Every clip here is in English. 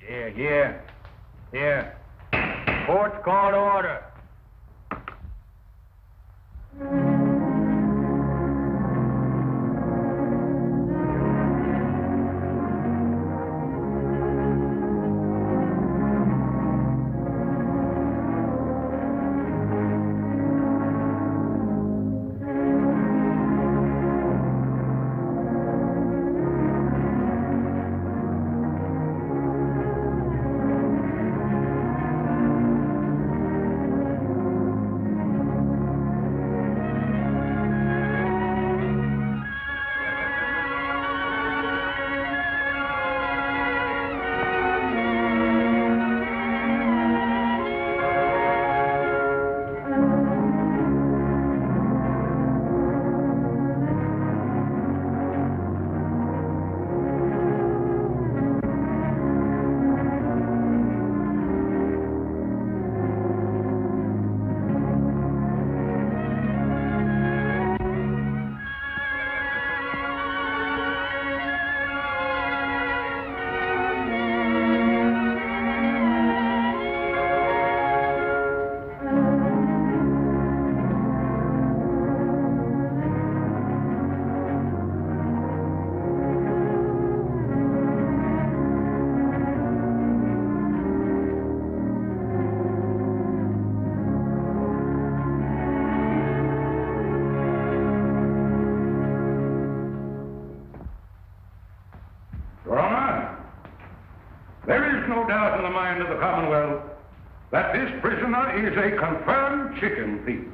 Here. Court's called to order. Your Honor, there is no doubt in the mind of the Commonwealth that this prisoner is a confirmed chicken thief.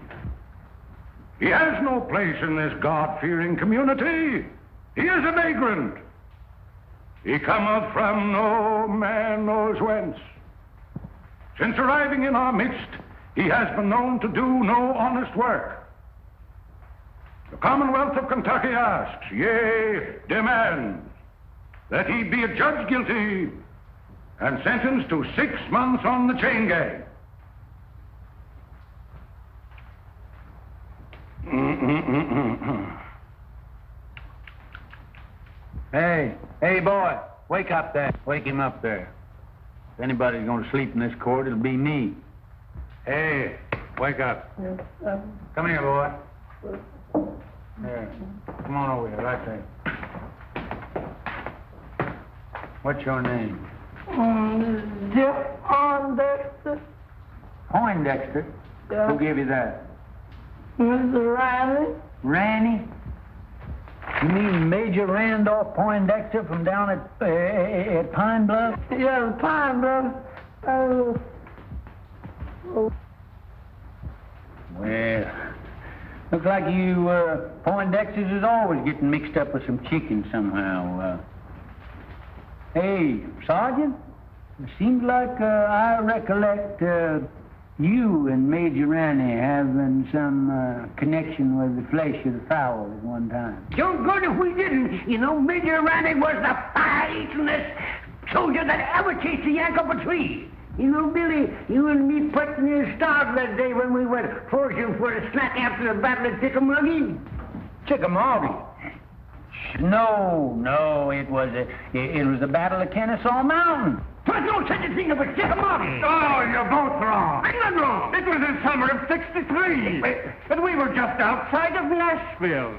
He has no place in this God-fearing community. He is a vagrant. He cometh from no man knows whence. Since arriving in our midst, he has been known to do no honest work. The Commonwealth of Kentucky asks, yea, demands, that he be adjudged guilty and sentenced to 6 months on the chain gang. Hey, boy, wake up there. Wake him up there. If anybody's going to sleep in this court, it'll be me. Hey, wake up. Come here, boy. Here. Come on over here, right there. What's your name? Jeff Poindexter. Poindexter? Yeah. Who gave you that? Mr. Riley. Ranny? You mean Major Randolph Poindexter from down at Pine Bluff? Yeah, Pine Bluff. Well, looks like you Poindexters is always getting mixed up with some chicken somehow. Hey, Sergeant, it seems like I recollect you and Major Ranny having some connection with the flesh of the fowl at one time. So good if we didn't. You know, Major Ranny was the fightingest soldier that ever chased a yank up a tree. You know, Billy, you and me put near starved that day when we went foraging for a snack after the battle of Chickamauga. Chickamauga? No, it was the Battle of Kennesaw Mountain. There's no such a thing as a Chickamauga. Oh, you're both wrong. I'm not wrong. It was in summer of '63. But we were just outside of Nashville.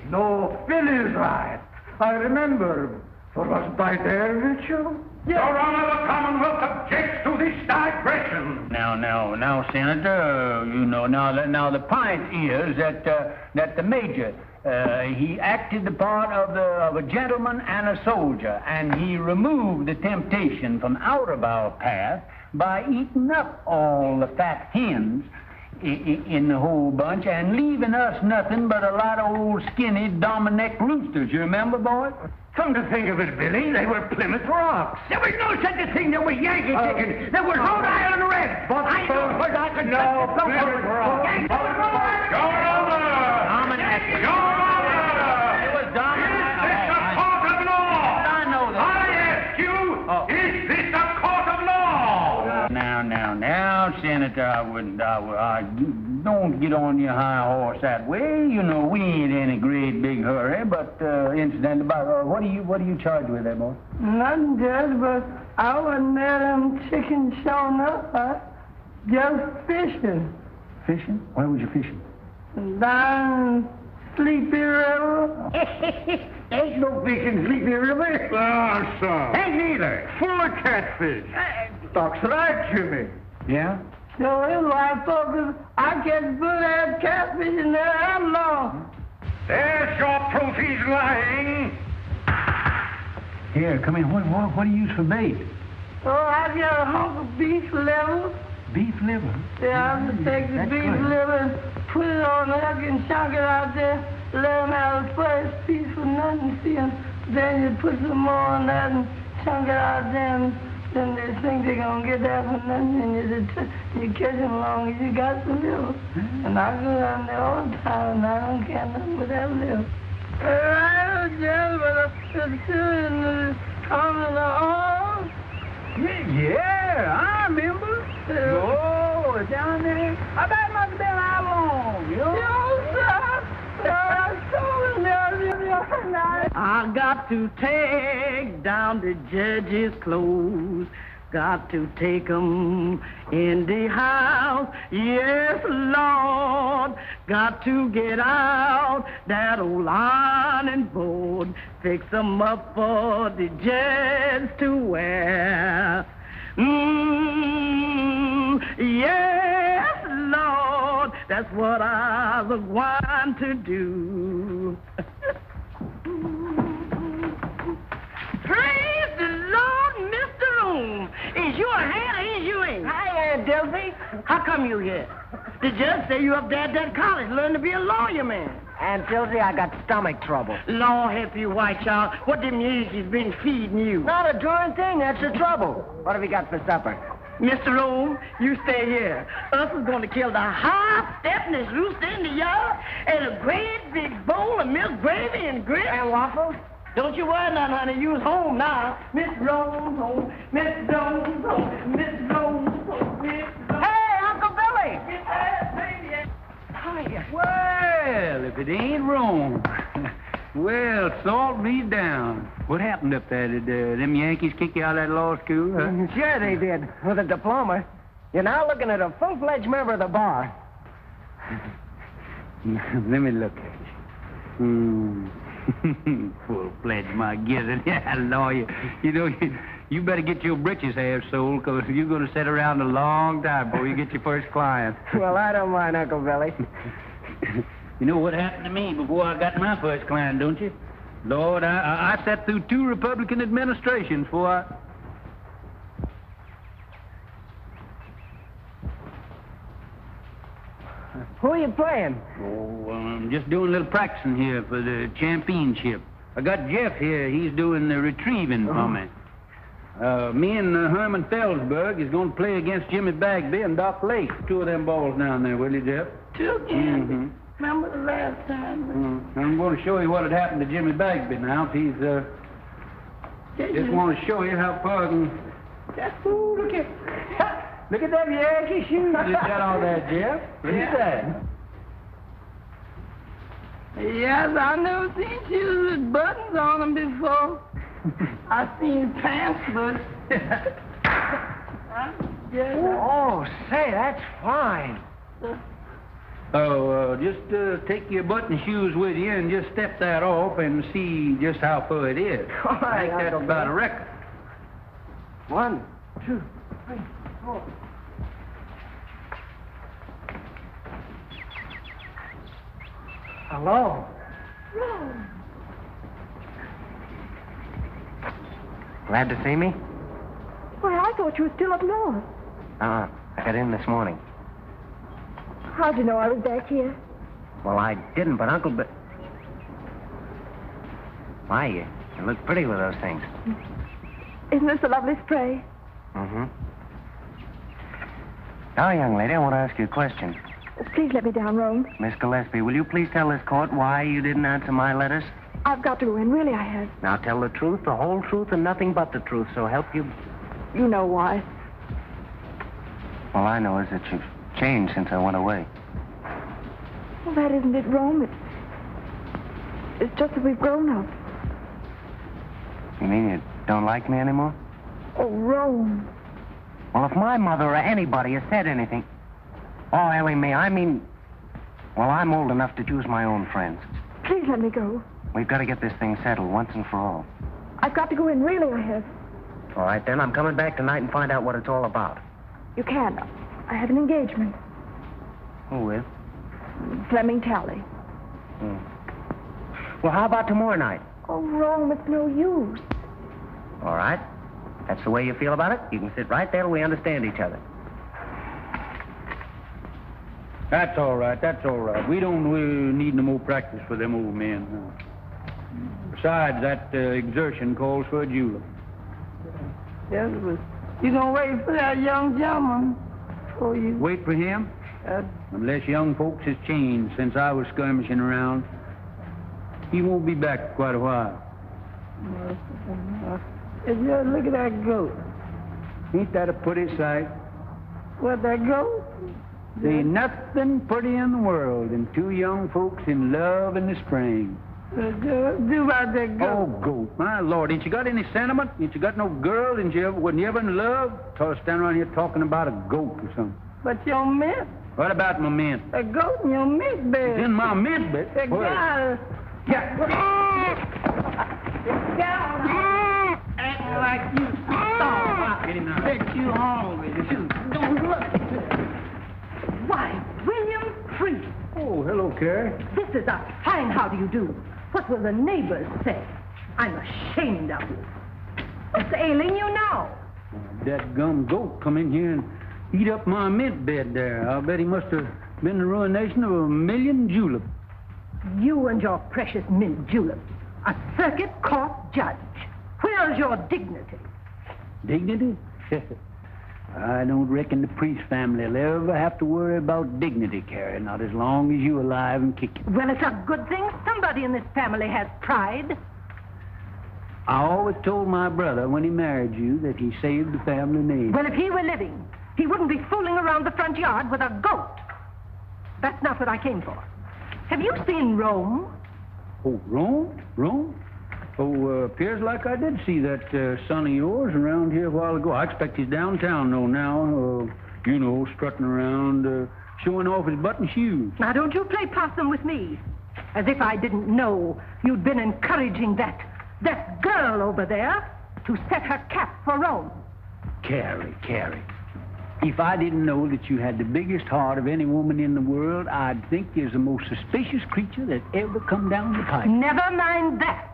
No, Billy's right. I remember. For was by there, Mitchell? Your Honor, the Commonwealth objects to this digression. Now, Senator, you know, now the point is that the Major, he acted the part of a gentleman and a soldier, and he removed the temptation from out of our path by eating up all the fat hens in the whole bunch and leaving us nothing but a lot of old skinny Dominick roosters. You remember, boy? Come to think of it, Billy, they were Plymouth Rocks. There was no such a thing. There was Yankee chicken. There was Rhode Island Red. But I know, but I could no, Plymouth Rocks. Yankee was Rhode Island. Your Honor! Dominick. Your Honor! It was Dominick. Is this a court of law? I know that. I ask you, is this a court of law? Now, Now, Senator, I wouldn't. Don't get on your high horse that way. You know, we ain't in a great big hurry. But, incidentally, what are you charged with there, boy? Nothing, Judge, but I wasn't there them chickens showing up. Just fishing. Fishing? Where was you fishing? Down Sleepy River. Ain't no fish in Sleepy River. Ah, son. Ain't neither. Full of catfish. Talks right to me. Yeah? So it's why folks, I catch good-ass catfish in there and long. There's your proof he's lying. Here, come in. What do you use for bait? So I got a hunk of beef liver. Beef liver? Yeah, I have to take the That's beef good. liver and put it on the hook and chunk it out there. Let them have the first piece for nothing, see 'em. Then you put some more on that and chunk it out there. And then they think they're going to get that for nothing. And you catch them long as you got the liver. And I go down there all the time and I don't care nothing but that liver. Right, Judge, but it's in the coming on. Yeah, I remember. Oh, down there. I bet it must have been how long, you know? I got to take down the judge's clothes. Got to take 'em in the house. Yes, Lord. Got to get out that old ironing board. Fix 'em up for the judge to wear. Yes, Lord. That's what I was going to do. Praise the Lord, Mr. Loom. Is you a hand or is you ain't? Hi, Aunt Dilsey. How come you here? The judge say you up there at that college learn to be a lawyer, man. Aunt Dilsey, I got stomach trouble. Lord help you, white child. What them years she's been feeding you? Not a darn thing, that's the trouble. What have you got for supper? Mr. Loom, you stay here. Us is going to kill the high-stepness rooster in the yard and a great big bowl of milk gravy and grits. And waffles? Don't you worry none, honey. You's home now. Miss Jones home. Miss Jones home. Miss Jones home. Miss Jones. Hey, Uncle Billy! Hiya. Well, if it ain't wrong. Well, salt me down. What happened up there? Did them Yankees kick you out of that law school, huh? Sure they did, with a diploma. You're now looking at a full-fledged member of the bar. Let me look at you. Full-fledged, my gizzard. Yeah, lawyer. You know, you better get your britches half sold, because you're going to sit around a long time before you get your first client. Well, I don't mind, Uncle Billy. You know what happened to me before I got my first client, don't you? Lord, I sat through 2 Republican administrations before I... Who are you playing? Oh, I'm just doing a little practicing here for the championship. I got Jeff here. He's doing the retrieving for me. Me and Herman Felsberg is going to play against Jimmy Bagby and Doc Lake. 2 of them balls down there, will you, Jeff? 2 again. Remember the last time? I'm going to show you what had happened to Jimmy Bagby now. If he's, just want to show you how far I can... Ooh, look at... Look at them Yankee shoes. You got all that, Jeff? Look at that. Yes, I never seen shoes with buttons on them before. I seen pants, but... Oh, say, that's fine. So, just take your button shoes with you and just step that off and see just how far it is. All right, I think that's Uncle about Bill. a record. 1, 2, 3, 4. Hello. Glad to see me? Why, I thought you were still up north. I got in this morning. How'd you know I was back here? Well, I didn't, but Uncle Why, you look pretty with those things. Isn't this a lovely spray? Mm-hmm. Now, young lady, I want to ask you a question. Please let me down, Rome. Miss Gillespie, will you please tell this court why you didn't answer my letters? I've got to go in. Really, I have. Now, tell the truth, the whole truth, and nothing but the truth, so help you. You know why. All I know is that you've changed since I went away. Well, that isn't it, Rome. It's just that we've grown up. You mean you don't like me anymore? Oh, Rome. Well, if my mother or anybody has said anything... Oh, Ellie Mae, I mean... Well, I'm old enough to choose my own friends. Please let me go. We've got to get this thing settled once and for all. I've got to go in, really, I have. All right, then. I'm coming back tonight and find out what it's all about. You can't. I have an engagement. Who with? Fleming Talley. Well, how about tomorrow night? Oh, Rome, it's no use. All right. That's the way you feel about it? You can sit right there till we understand each other. That's all right, that's all right. We don't need no more practice for them old men. Besides, that exertion calls for a julep. Yes, but you gonna wait for that young gentleman for you. Wait for him? Unless young folks has changed since I was skirmishing around. He won't be back for quite a while. Just look at that goat. Ain't that a pretty sight? What, that goat? There ain't nothing pretty in the world than two young folks in love in the spring. Do about that goat. Oh, goat. My Lord, ain't you got any sentiment? Ain't you got no girl? Wasn't you ever in love? Stand around here talking about a goat or something. But your mitt. What about my mint? A goat in your mitt bed. It's in my mint bed. The guy. Acting like you starved. Get him now. Bet you hungry, too. Don't look. Why, William Priest. Oh, hello, Carrie. This is a fine how do you do. What will the neighbors say? I'm ashamed of you. What's ailing you now? That gum goat come in here and eat up my mint bed there. I'll bet he must have been the ruination of 1,000,000 juleps. You and your precious mint juleps. A circuit court judge. Where's your dignity? Dignity? I don't reckon the Priest family will ever have to worry about dignity, Carrie, not as long as you're alive and kicking. Well, it's a good thing somebody in this family has pride. I always told my brother when he married you that he saved the family name. Well, if he were living, he wouldn't be fooling around the front yard with a goat. That's not what I came for. Have you seen Rome? Oh, Rome? Rome? Oh, appears like I did see that son of yours around here a while ago. I expect he's downtown, though, now. Strutting around, showing off his button shoes. Now, don't you play possum with me. As if I didn't know you'd been encouraging that girl over there to set her cap for Rome. Carrie. If I didn't know that you had the biggest heart of any woman in the world, I'd think you're the most suspicious creature that ever come down the pipe. Never mind that.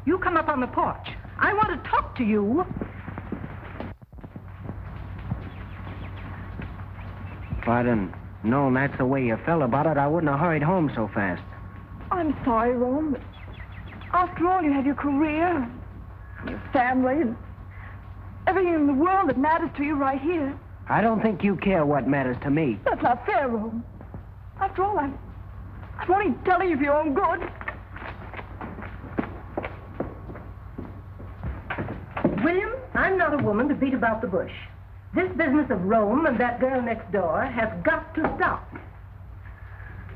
You come up on the porch. I want to talk to you. If I'd have known that's the way you felt about it, I wouldn't have hurried home so fast. I'm sorry, Rome, but after all, you have your career, your family, and everything in the world that matters to you right here. I don't think you care what matters to me. That's not fair, Rome. After all, I'm only telling you for your own good. William, I'm not a woman to beat about the bush. This business of Rome and that girl next door has got to stop.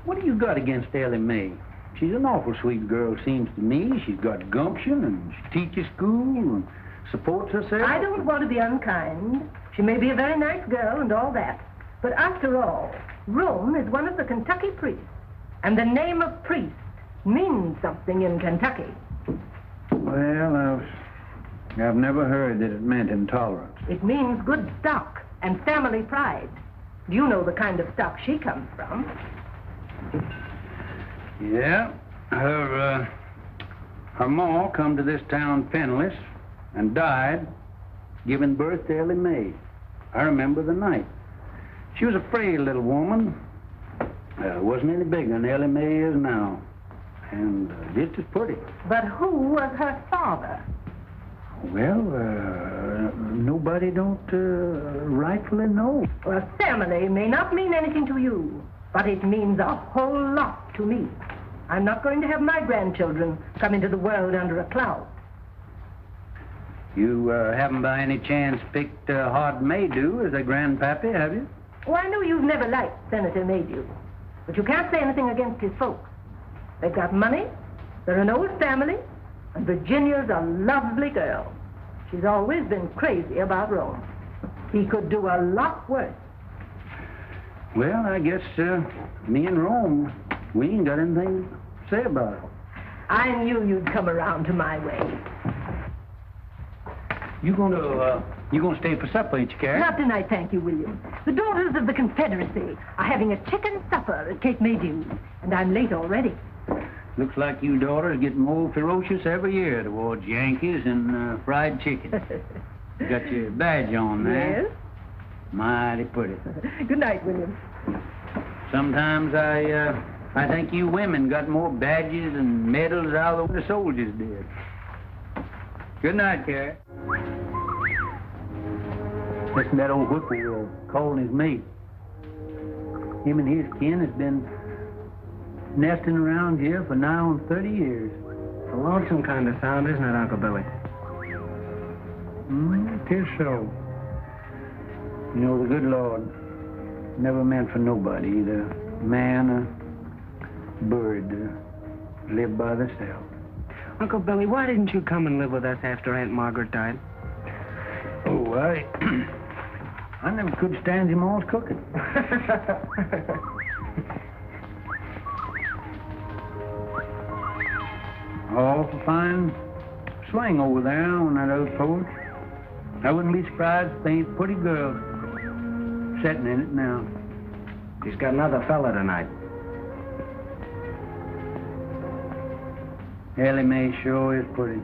What do you got against Ellie Mae? She's an awful sweet girl, seems to me. She's got gumption, and she teaches school and supports herself. I don't want to be unkind. She may be a very nice girl and all that. But after all, Rome is one of the Kentucky priests. And the name of priest means something in Kentucky. Well, I've never heard that it meant intolerance. It means good stock and family pride. You know the kind of stock she comes from. Yeah. Her ma come to this town penniless and died giving birth to Ellie Mae. I remember the night. She was a frail little woman. Wasn't any bigger than Ellie Mae is now. And just as pretty. But who was her father? Well, nobody don't rightfully know. Well, family may not mean anything to you, but it means a whole lot to me. I'm not going to have my grandchildren come into the world under a cloud. You haven't by any chance picked Hod Maydew as a grandpappy, have you? Oh, I know you've never liked Senator Maydew, but you can't say anything against his folks. They've got money, they're an old family, and Virginia's a lovely girl. She's always been crazy about Rome. He could do a lot worse. Well, I guess me and Rome, we ain't got anything to say about it. I knew you'd come around to my way. You gonna stay for supper, ain't you, Carrie? Not tonight, thank you, William. The Daughters of the Confederacy are having a chicken supper at Kate Maydew's, and I'm late already. Looks like you daughters get more ferocious every year towards Yankees and fried chicken. You got your badge on there. Yes? Mighty pretty. Good night, William. Sometimes I think you women got more badges and medals out of the soldiers did. Good night, Carrie. Listen, that old whippoorwill calling his mate. Him and his kin has been nesting around here for nigh on 30 years. A lonesome kind of sound, isn't it, Uncle Billy? Tis so. You know, the good Lord never meant for nobody, either man or bird, to live by themselves. Uncle Billy, why didn't you come and live with us after Aunt Margaret died? Oh, I never could stand him all's cooking. Awful fine swing over there on that old porch. I wouldn't be surprised if they ain't pretty girls sitting in it now. She's got another fella tonight. Ellie Mae sure is pretty.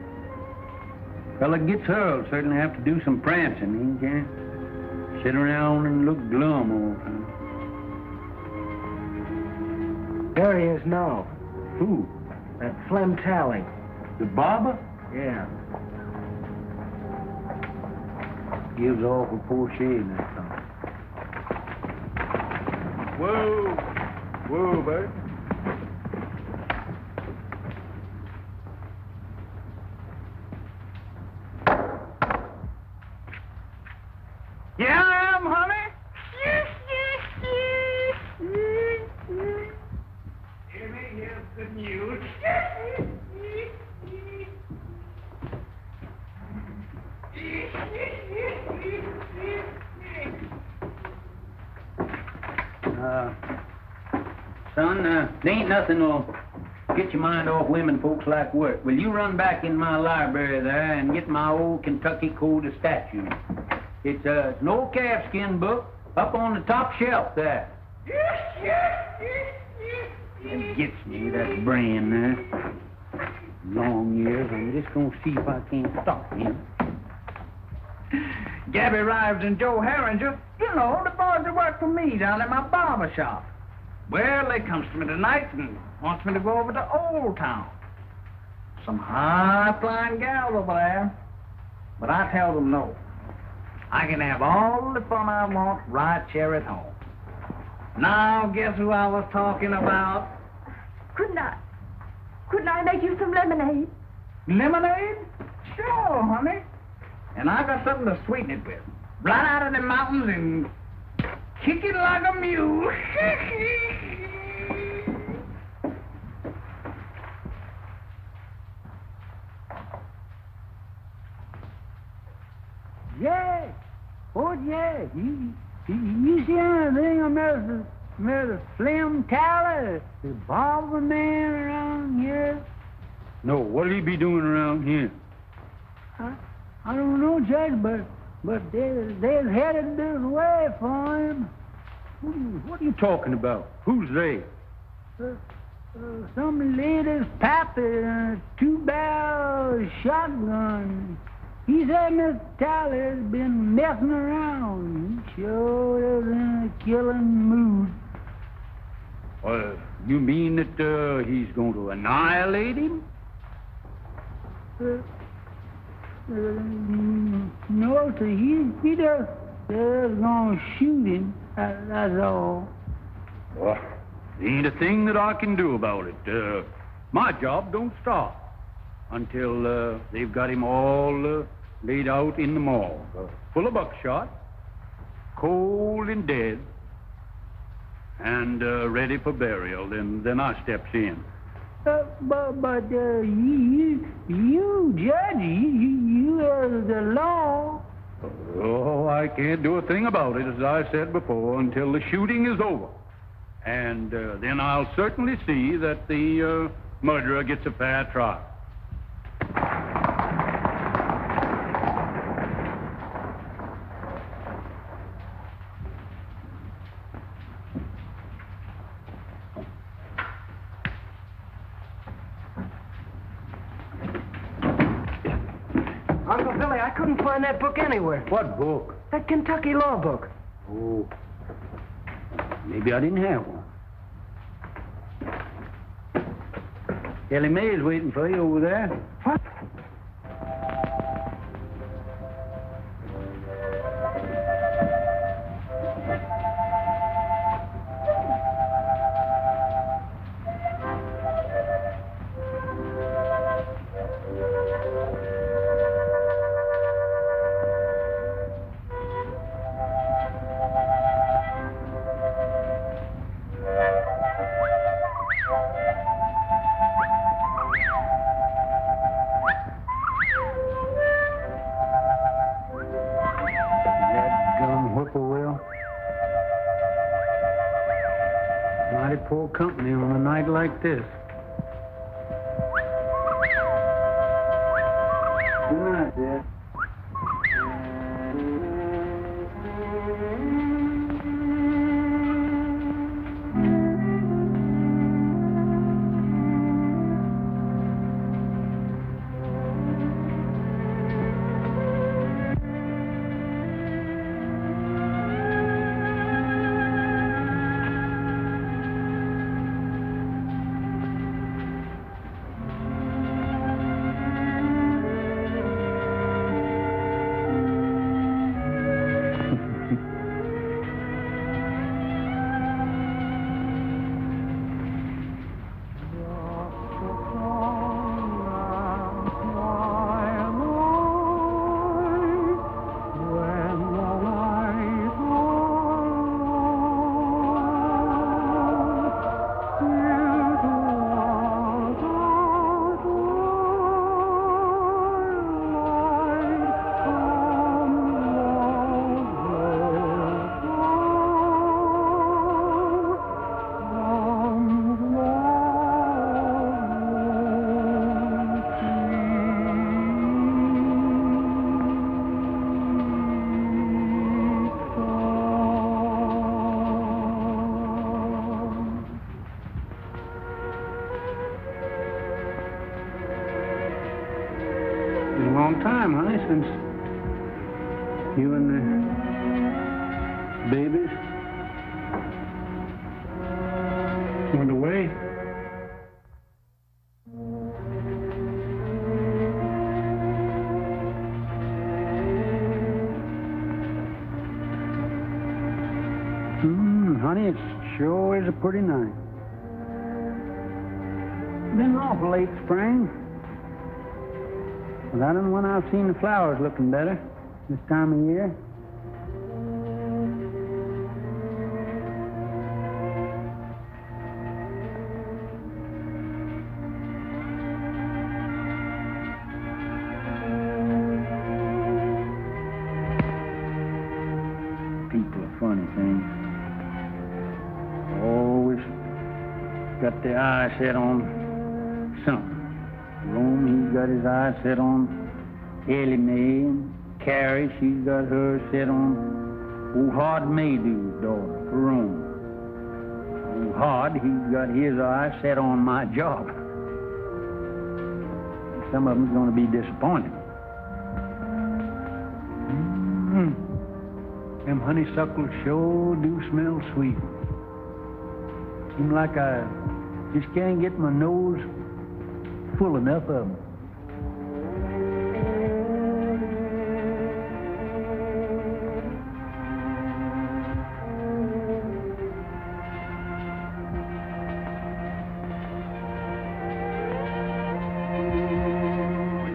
Fella gets her will certainly have to do some prancing. He can't sit around and look glum all the time. There he is now. Who? That Flem Tally. The barber? Yeah. Gives awful poor shade, that song. Whoa. Whoa, Bert. Yeah, I am, honey. Here's good news. Son, there ain't nothing will get your mind off women folks like work. Will you run back in my library there and get my old Kentucky Code of Statutes? It's an old calfskin book up on the top shelf there. It gets me, that brain there. Long years, I'm just gonna see if I can't stop him. Gabby Rives and Joe Herringer, you know, the boys that work for me down at my barber shop. Well, they comes to me tonight and wants me to go over to Old Town. Some high-flying gals over there. But I tell them no. I can have all the fun I want right here at home. Now, guess who I was talking about? Couldn't I make you some lemonade? Lemonade? Sure, honey. And I got something to sweeten it with. Right out of the mountains and kick it like a mule. Yeah. Oh, yeah. You see anything of Mr. Flem Tally, the barber man around here? No, what'll he be doing around here? I don't know, Judge, but they're headed this way for him. What are you talking about? Who's they? Some lady's pappy and a 2-barrel shotgun. He said Mr. Tally's been messing around. He sure is in a killing mood. You mean that he's going to annihilate him? No, sir. He just going to shoot him. That's all. Well, there ain't a thing that I can do about it. My job don't stop until they've got him all laid out in the morgue, full of buckshot, cold and dead, and ready for burial. Then I steps in. But you, Judge, you are the law. Oh, I can't do a thing about it, as I said before, until the shooting is over. And then I'll certainly see that the murderer gets a fair trial. Uncle Billy, I couldn't find that book anywhere. What book? That Kentucky law book. Oh, maybe I didn't have one. Ellie Mae is waiting for you over there. What? Mighty poor company on a night like this. Good night, Dad. Time, honey, since you and the babies went away. Honey, it sure is a pretty night. Been awful late spring. But I don't know when I've seen the flowers looking better this time of year. People are funny things. Always got their eye set on something. Rome, he's got his eye set on Ellie Mae, and Carrie, she's got her set on old Hod Maydew's daughter, Rome. Old Hod, he's got his eye set on my job. Some of them's going to be disappointed. Them honeysuckles sure do smell sweet. Seem like I just can't get my nose full enough of them.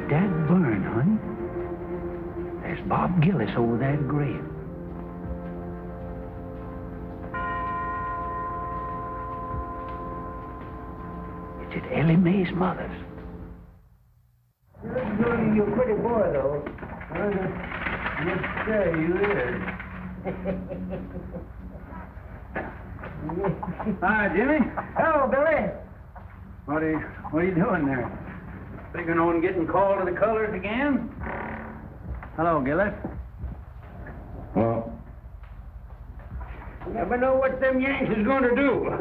Dad burn, honey. There's Bob Gillis over that grave. Ellie Mae's mother's. You're a pretty boy, though. Yes, sir, you is. Hi, Jimmy. Hello, Billy. What are you doing there? Figuring on getting called to the colors again? Hello, Gillis. Well, You never know what them Yanks is going to do.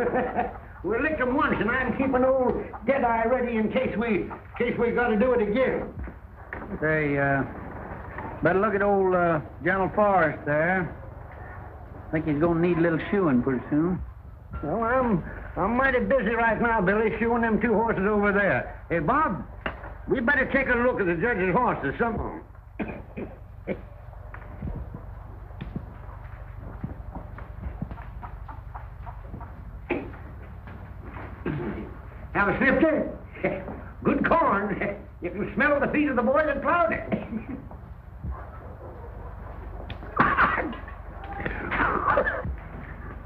We licked them once, and I'm keeping old Deadeye ready in case we got to do it again. Say, better look at old General Forrest there. Think he's going to need a little shoeing pretty soon. Well, I'm mighty busy right now, Billy, shoeing them 2 horses over there. Hey, Bob, we better take a look at the judge's horses, some of 'em. Have a snifter? Good corn. You can smell the feet of the boy that plowed it.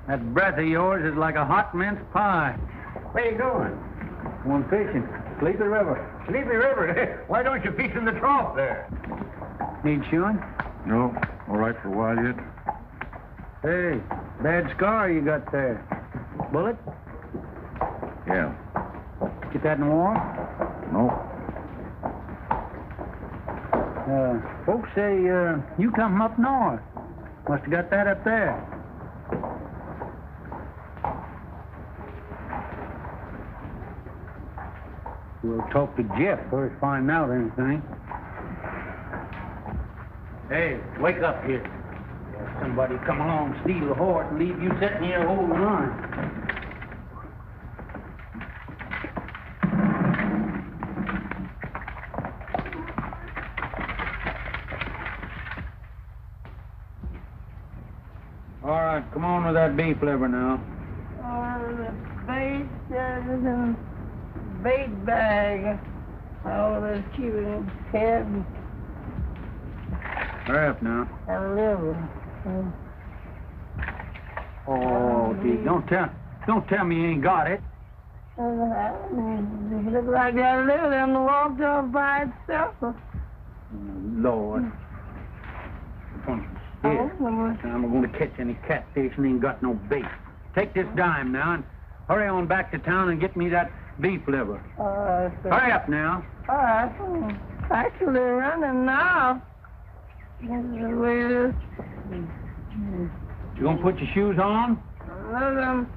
That breath of yours is like a hot mince pie. Where you going? Going fishing. Sleepy River. Sleepy River. Why don't you fish in the trough there? Need shoeing? no, all right for a while yet. Hey, bad scar you got there. Bullet? Yeah. Get that in the war? No. Folks say you come from up north. Must have got that up there. We'll talk to Jeff first, find out anything. Hey, wake up here. There's somebody come along, steal the horse, and leave you sitting here holding the line. All right, come on with that beef liver now. The bait, the bait bag. All this keeping head Hurry up now. and liver. Oh, gee, don't tell me you ain't got it. It looked like that liver and walked off by itself. Lord. Here, I'm going to catch any catfish and ain't got no bait. Take this dime now and hurry on back to town and get me that beef liver. Hurry up now. All right. Actually running now. This is the way it is. You going to put your shoes on? Let them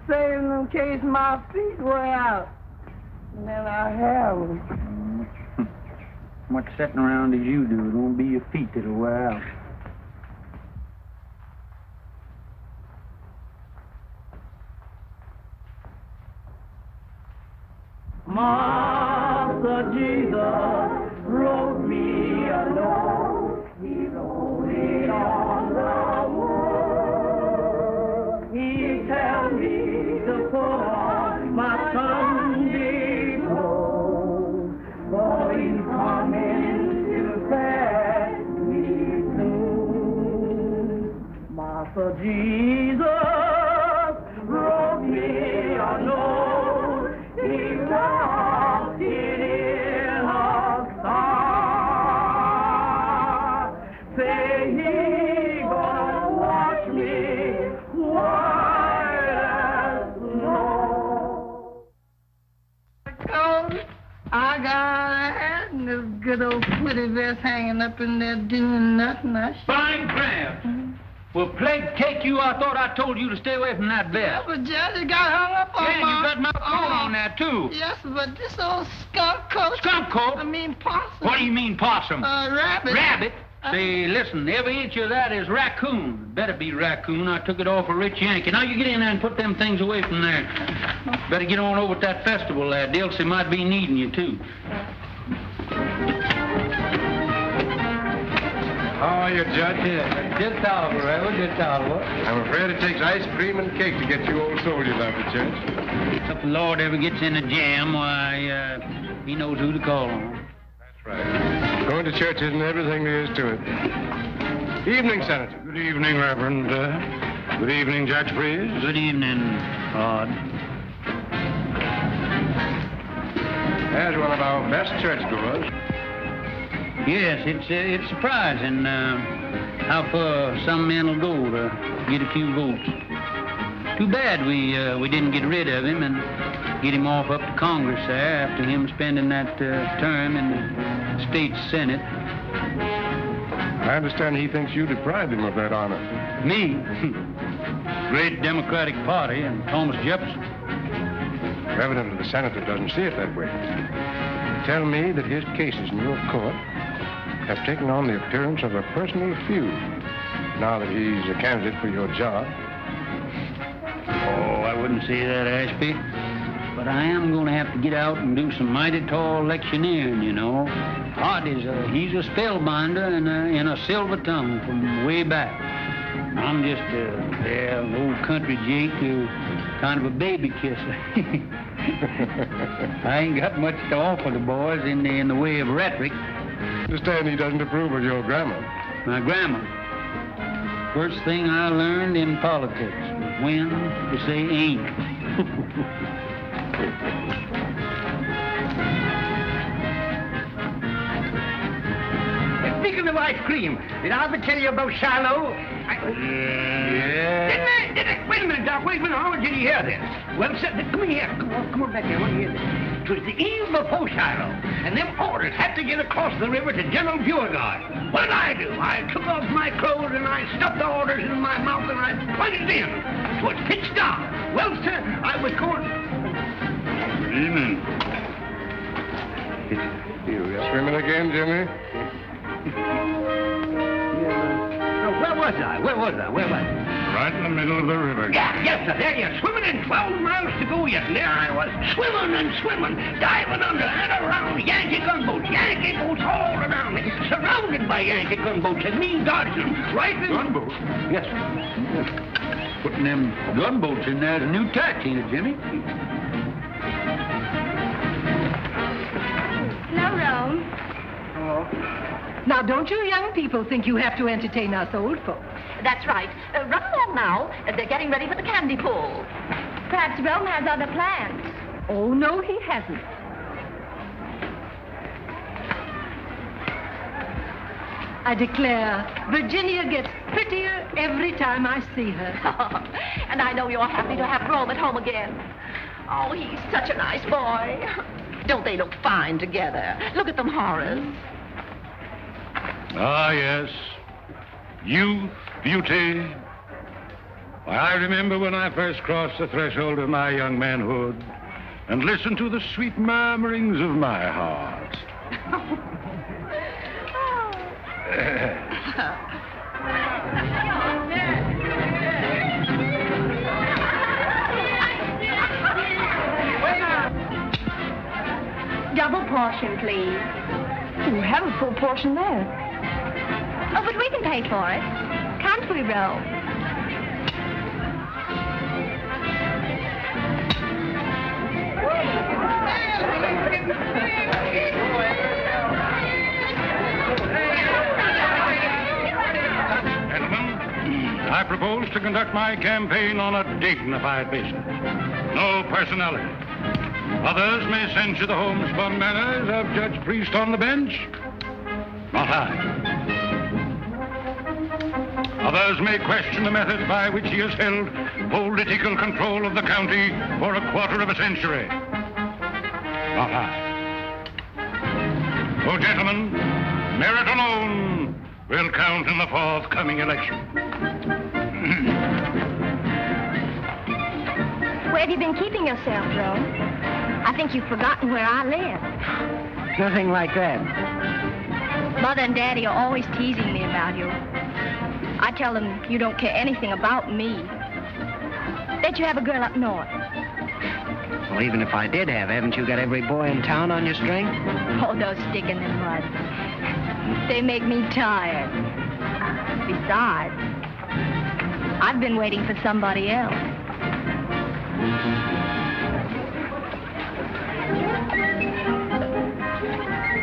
save them in case my feet wear out. And then I have them. Much sitting around as you do. It won't be your feet that'll wear out. Master Jesus wrote me a note. He wrote it on the wall. He tell me to put on my Sunday clothes, for he's coming to fetch me soon. Master Jesus wrote me a note. He walked it in a star. Say he gonna wash me white as snow. I got a hat and this good old pretty vest hanging up in there doing nothing. Fine crab. Well, plague take you, I thought I told you to stay away from that Yeah, vest. but Judge, it got hung up on Yeah, you got my coat on there, too. Yes, but this old skunk coat. Skunk coat? I mean possum. What do you mean, possum? Rabbit. Rabbit? Say, listen, every inch of that is raccoon. Better be raccoon. I took it off a rich Yankee. Now you get in there and put them things away from there. Better get on over at that festival there. Dilsey might be needing you, too. How are you, Judge? Just tolerable, Rebel, just tolerable. I'm afraid it takes ice cream and cake to get you old soldiers out of the church. If the Lord ever gets in a jam, why, he knows who to call on. That's right. Going to church isn't everything there is to it. Evening, Senator. Good evening, Reverend. Good evening, Judge Freeze. Good evening, Rod. As one of our best churchgoers. Yes, it's surprising how far some men will go to get a few votes. Too bad we didn't get rid of him and get him off up to Congress there after him spending that term in the state Senate. I understand he thinks you deprived him of that honor. Me? Great Democratic Party and Thomas Jefferson. Evidently, the senator doesn't see it that way. Tell me that his cases in your court have taken on the appearance of a personal feud now that he's a candidate for your job. Oh, I wouldn't say that, Ashby. But I am going to have to get out and do some mighty tall electioneering, you know. Hart he's a spellbinder and a silver tongue from way back. I'm just an old country Jake, kind of a baby kisser. I ain't got much to offer the boys in the way of rhetoric. I understand he doesn't approve of your grammar. My grammar. First thing I learned in politics was when to say ain't. Speaking of ice cream, did I ever tell you about Shiloh? Yeah. Didn't I? Wait a minute, Doc. Wait a minute. How did you hear this? Well, come here. Come on back here. I want to hear this. It was the eve before Shiloh, and them orders had to get across the river to General Beauregard. What did I do? I took off my clothes and I stuffed the orders in my mouth and I pointed in. It was pitch dark. Well, sir, I was going... Good evening. Swimming again, Jimmy? Where was I? Where was I? Right in the middle of the river. Yeah, yes, sir. There you're swimming in 12 miles to go yet. And there I was, swimming and swimming, diving under and around Yankee gunboats all around me, surrounded by Yankee gunboats, and me dodging right in... Gunboats? Yes, sir. Putting them gunboats in there is a new tax, ain't it, Jimmy? Hello, Rome. Now, don't you young people think you have to entertain us old folks? That's right. Run along now. They're getting ready for the candy pull. Perhaps Rome has other plans. Oh, no, he hasn't. I declare, Virginia gets prettier every time I see her. And I know you're happy to have Rome at home again. Oh, he's such a nice boy. Don't they look fine together? Look at them, Horace. Ah, yes. Youth, beauty. Why, I remember when I first crossed the threshold of my young manhood and listened to the sweet murmurings of my heart. Double portion, please. You have a full portion there. Oh, but we can pay for it. Can't we, Rome? Gentlemen, I propose to conduct my campaign on a dignified basis. No personality. Others may censure the homespun manners of Judge Priest on the bench. Not I. Others may question the methods by which he has held political control of the county for a quarter of a century. Not I. Oh, gentlemen, merit alone will count in the forthcoming election. Where have you been keeping yourself, Rome? I think you've forgotten where I live. Nothing like that. Mother and Daddy are always teasing me about you. I tell them you don't care anything about me. That you have a girl up north. Well, even if I did have, haven't you got every boy in town on your string? Oh, those stick in the mud. They make me tired. Besides, I've been waiting for somebody else.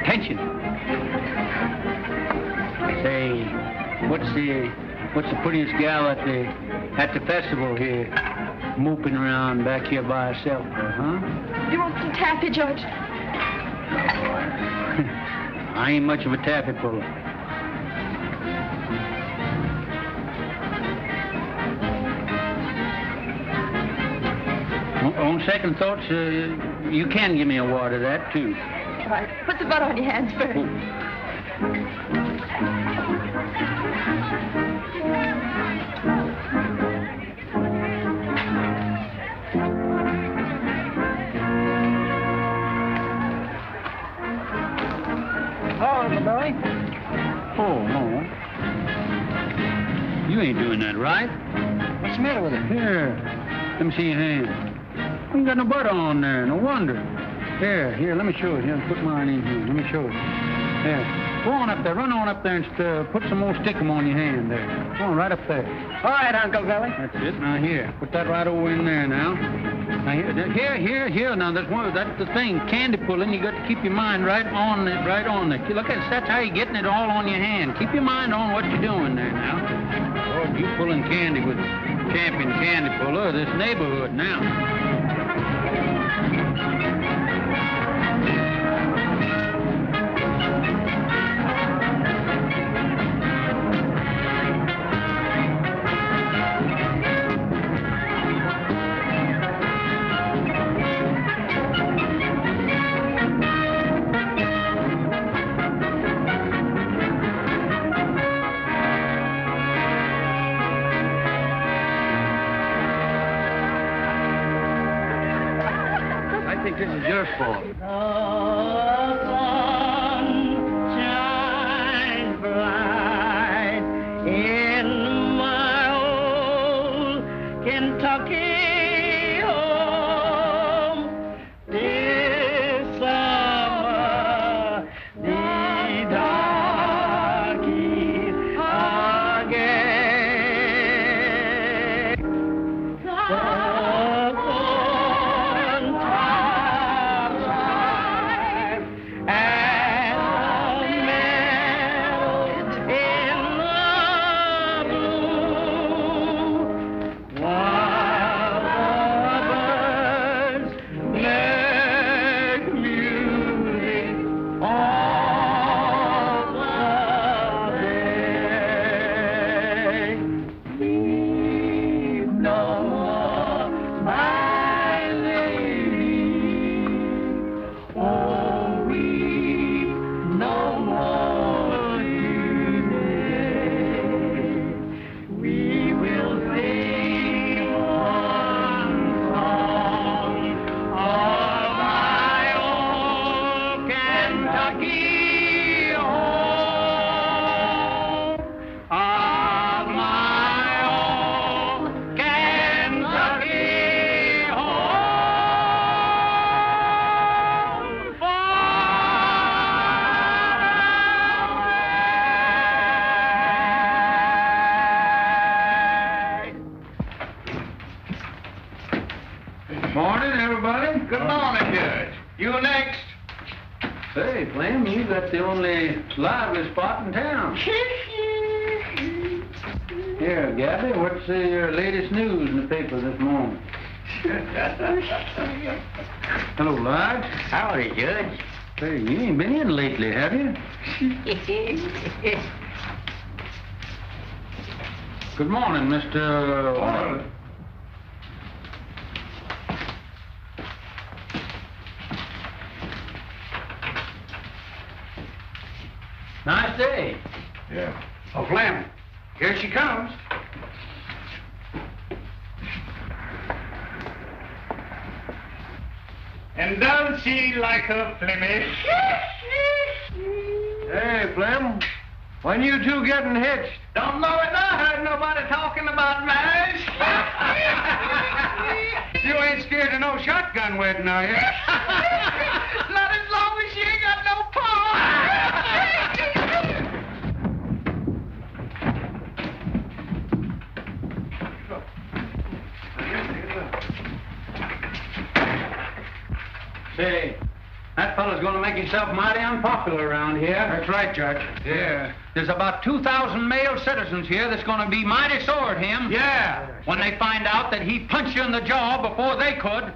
Attention. Say, what's the prettiest gal at the festival here, moping around back here by herself, huh? You want some taffy, George? I ain't much of a taffy puller. On second thoughts, you can give me a wad of that, too. All right. Put the butter on your hands first. Billy. Oh, no. You ain't doing that right. What's the matter with it? Here. Let me see your hand. You ain't got no butter on there. No wonder. Here, let me show you. Here, put mine in here. Let me show you. There. Go on up there. Run on up there and put some more stickum on your hand there. Go on, right up there. All right, Uncle Billy. That's it. Now, here. Put that right over in there now. Now, here. Now, that's the thing. Candy pulling, you got to keep your mind right on it, Look at it. That's how you're getting it all on your hand. Keep your mind on what you're doing there now. Lord, you pulling candy with champion candy puller of this neighborhood now. This is your fault. The sun shines bright in my old Kentucky home. This summer, the darkies again. Morning, everybody. Good morning, Judge. You next. Say, Flem, you got the only lively spot in town. Here, Gabby, what's your latest news in the paper this morning? Hello, Lodge. Howdy, Judge. Say, you ain't been in lately, have you? Good morning, Mr. Morning. Nice day. Yeah. Oh, Flem, here she comes. And does she like her Flemish? Hey, Flem, when you two getting hitched? Don't know it, I heard nobody talking about marriage. You ain't scared of no shotgun wedding, are you? Not as long as she ain't got no paw. Say, that fellow's gonna make himself mighty unpopular around here. That's right, Judge. Yeah. There's about 2,000 male citizens here that's gonna be mighty sore at him. Yeah. When they find out that he punched you in the jaw before they could.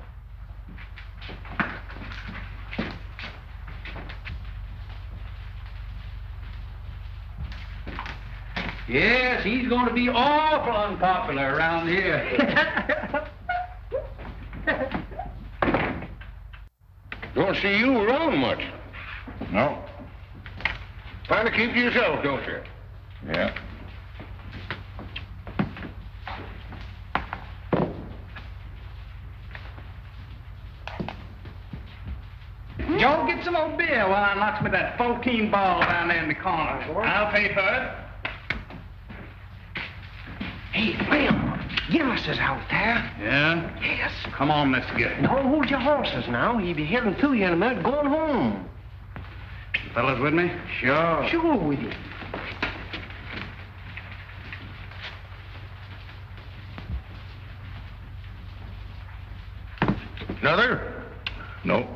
Yes, he's going to be awful unpopular around here. Don't see you around much. No. Kind of keep to yourself, don't you? Yeah. Joe, get some more beer while I knocks me that 14 ball down there in the corner. I'll pay for it. Hey, Phil, Gillis is out there. Yeah? Yes. Come on, let's get it. Don't hold your horses now. He'll be heading to you in a minute, going home. You fellas with me? Sure. Sure with you. Another? No.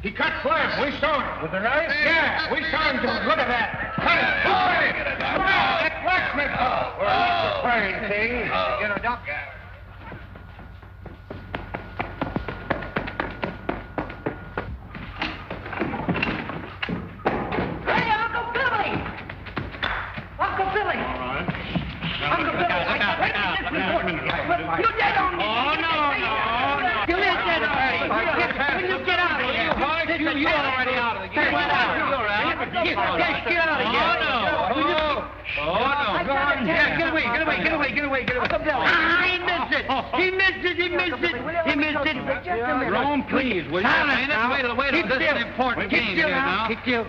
He cut Flab. We saw it. With the knife? Yeah, we saw him do it. Look at that. Cut it. That blacksmith. Well, that's the fine thing. Get a duck. Hey, Uncle Billy! Uncle Billy! All right. Uncle Billy, I got this report. You're dead on me. Oh, no. You is dead on me. When you get out of here. You already out of the game. Get out. You're right. Get out of here. Oh, no. Get away. Uncle Billy. He missed it. Rome, please, will you? Silence. Wait till this is an important game here now. Keep still.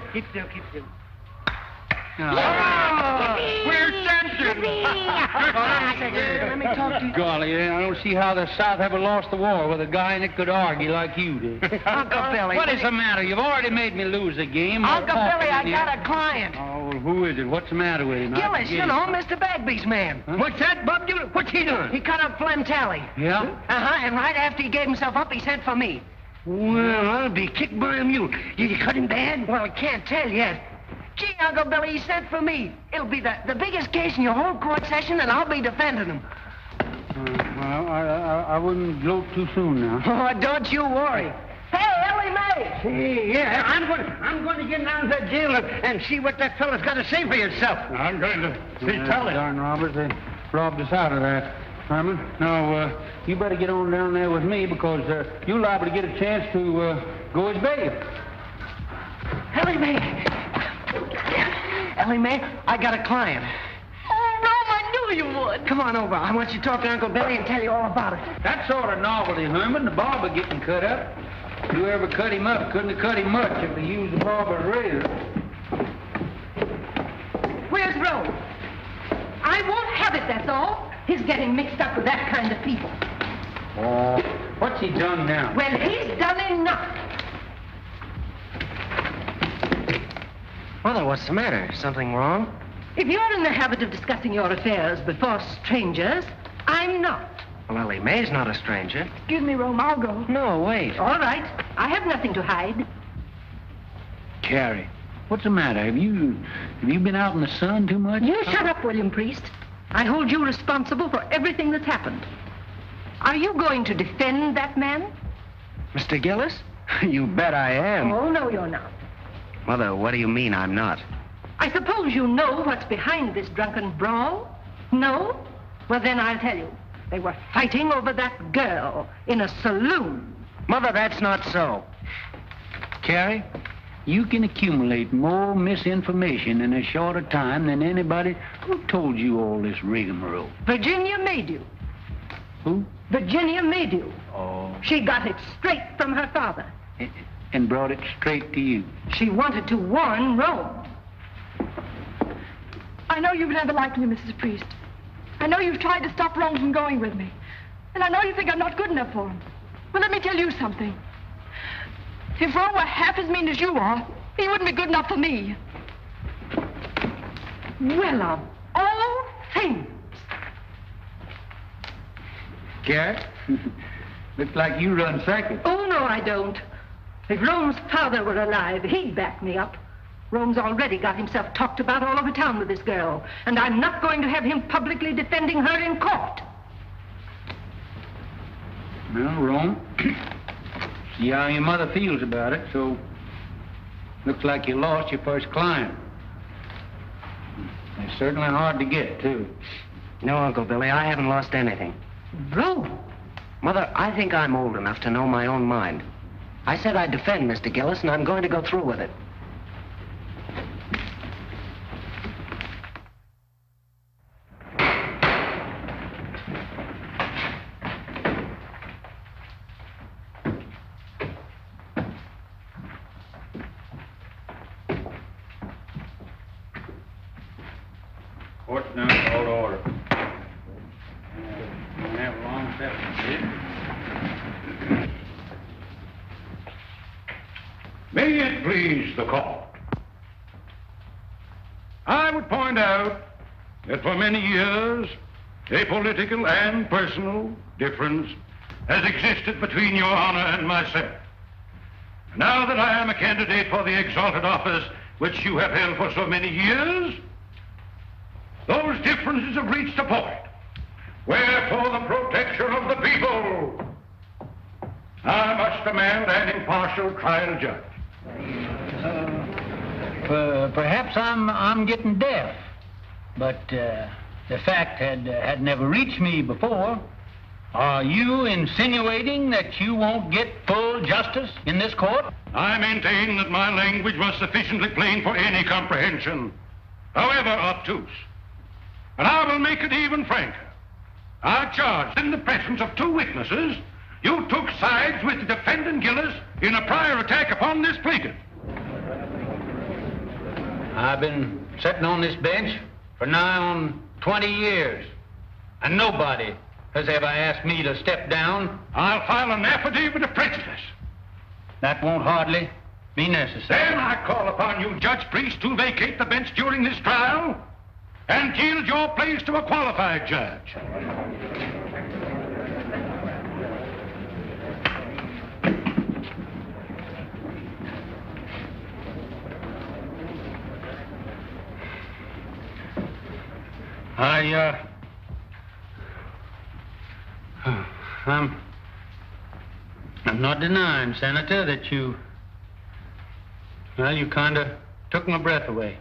We're censored. Let me talk to you. Golly, I don't see how the South ever lost the war with a guy that could argue like you did. Uncle Billy. What is the matter? You've already made me lose the game. Uncle Billy, I got a client. Oh, well, who is it? What's the matter with him? Gillis, you know, Mr. Bagby's man. Huh? What's that, Bub? What's he doing? He cut up Flem Tally. Yeah? And right after he gave himself up, he sent for me. Well, I'll be kicked by a mule. Did you cut him bad? Well, I can't tell yet. Gee, Uncle Billy, he sent for me. It'll be the biggest case in your whole court session, and I'll be defending him. Well, I wouldn't gloat too soon now. Oh, don't you worry. Hey, Ellie Mae! Hey, yeah, I'm going to get down to the jail and see what that fellow's got to say for yourself. I'm going to see Tully. Darn robbers, they robbed us out of that. Herman, now, you better get on down there with me because you're liable to get a chance to go as bail. Ellie Mae! Ellie Mae, I got a client. Oh, Rome, I knew you would. Come on over. I want you to talk to Uncle Billy and tell you all about it. That sort of novelty, Herman, the barber getting cut up. Whoever cut him up couldn't have cut him much if he used the barber's razor. Where's Rose? I won't have it, that's all. He's getting mixed up with that kind of people. Oh, what's he done now? Well, he's done enough. Mother, what's the matter? Something wrong? If you're in the habit of discussing your affairs before strangers, I'm not. Well, Ellie Mae's not a stranger. Excuse me, Rome, I'll go. No, wait. All right. I have nothing to hide. Carrie, what's the matter? Have you been out in the sun too much? You shut up, William Priest. I hold you responsible for everything that's happened. Are you going to defend that man? Mr. Gillis? You bet I am. Oh, no, you're not. Mother, what do you mean I'm not? I suppose you know what's behind this drunken brawl? No? Well, then I'll tell you. They were fighting over that girl in a saloon. Mother, that's not so. Carrie, you can accumulate more misinformation in a shorter time than anybody who told you all this rigmarole. Virginia made you. Who? Virginia made you. Oh. She got it straight from her father. And brought it straight to you. She wanted to warn Rome. I know you've never liked me, Mrs. Priest. I know you've tried to stop Rome from going with me. And I know you think I'm not good enough for him. But let me tell you something. If Rome were half as mean as you are, he wouldn't be good enough for me. Well, of all things. Carrot? Looks like you run second. Oh, no, I don't. If Rome's father were alive, he'd back me up. Rome's already got himself talked about all over town with this girl, and I'm not going to have him publicly defending her in court. Well, Rome, see how your mother feels about it, so looks like you lost your first client. They're certainly hard to get, too. No, Uncle Billy, I haven't lost anything. Rome? Mother, I think I'm old enough to know my own mind. I said I'd defend Mr. Gillis, and I'm going to go through with it. Court's now called to order. We'll have a long session, May it please the court. I would point out that for many years, a political and personal difference has existed between your honor and myself. Now that I am a candidate for the exalted office which you have held for so many years, those differences have reached a point where, for the protection of the people, I must demand an impartial trial judge. Perhaps I'm getting deaf, but the fact had never reached me before. Are you insinuating that you won't get full justice in this court? I maintain that my language was sufficiently plain for any comprehension, however obtuse. And I will make it even franker. I charge in the presence of two witnesses, you took sides with the defendant Gillis in a prior attack upon this plaintiff. I've been sitting on this bench for nigh on 20 years, and nobody has ever asked me to step down. I'll file an affidavit of prejudice. That won't hardly be necessary. Then I call upon you, Judge Priest, to vacate the bench during this trial and yield your place to a qualified judge. I'm not denying, Senator, that you kind of took my breath away.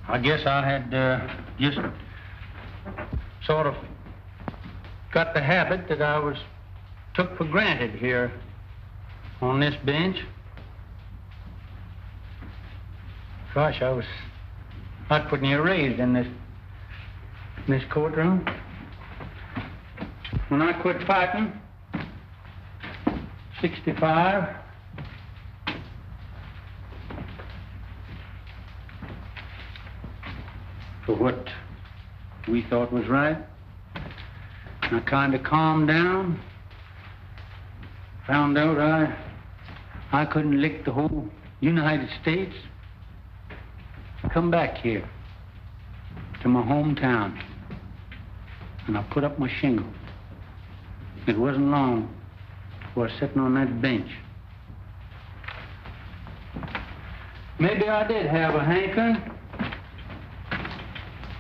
I guess I had just sort of got the habit that I was took for granted here on this bench. Gosh, I was not putting you raised in this courtroom. When I quit fighting, 65, for what we thought was right, I kind of calmed down, found out I couldn't lick the whole United States. Come back here to my hometown, and I put up my shingle. It wasn't long before I was sitting on that bench. Maybe I did have a hankering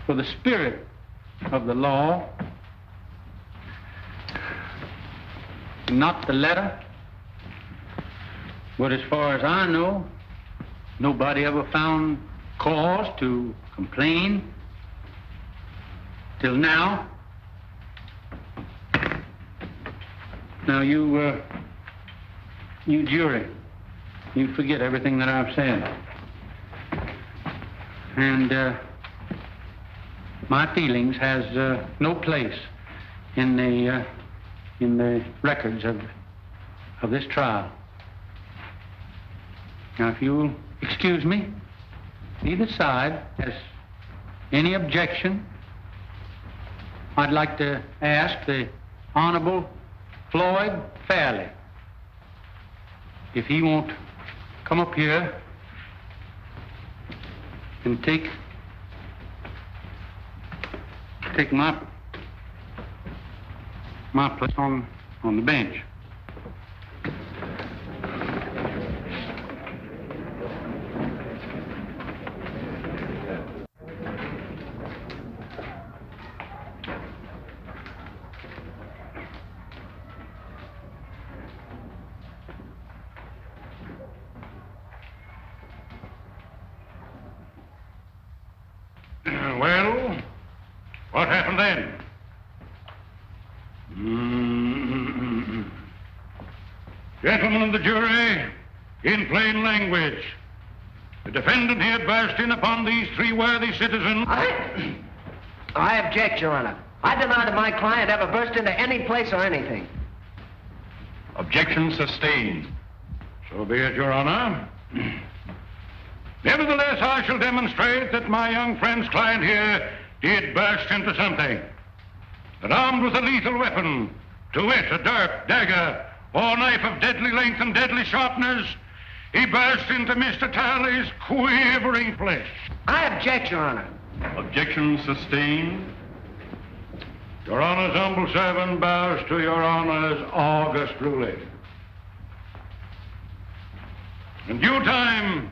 for the spirit of the law, not the letter. But as far as I know, nobody ever found cause to complain till now. Now, you jury, you forget everything that I've said. And my feelings has no place in the records of this trial. Now, if you'll excuse me, either side has any objection, I'd like to ask the Honorable Floyd Fairley if he won't come up here and take my place on the bench. Well, what happened then? Gentlemen of the jury, in plain language, the defendant here burst in upon these three worthy citizens. I object, Your Honor. I deny that my client ever burst into any place or anything. Objection sustained. So be it, Your Honor. Nevertheless, I shall demonstrate that my young friend's client here did burst into something. That armed with a lethal weapon, to wit, a dirk, dagger, or knife of deadly length and deadly sharpness, he burst into Mr. Talley's quivering flesh. I object, Your Honor. Objection sustained. Your Honor's humble servant bows to Your Honor's august ruling. In due time,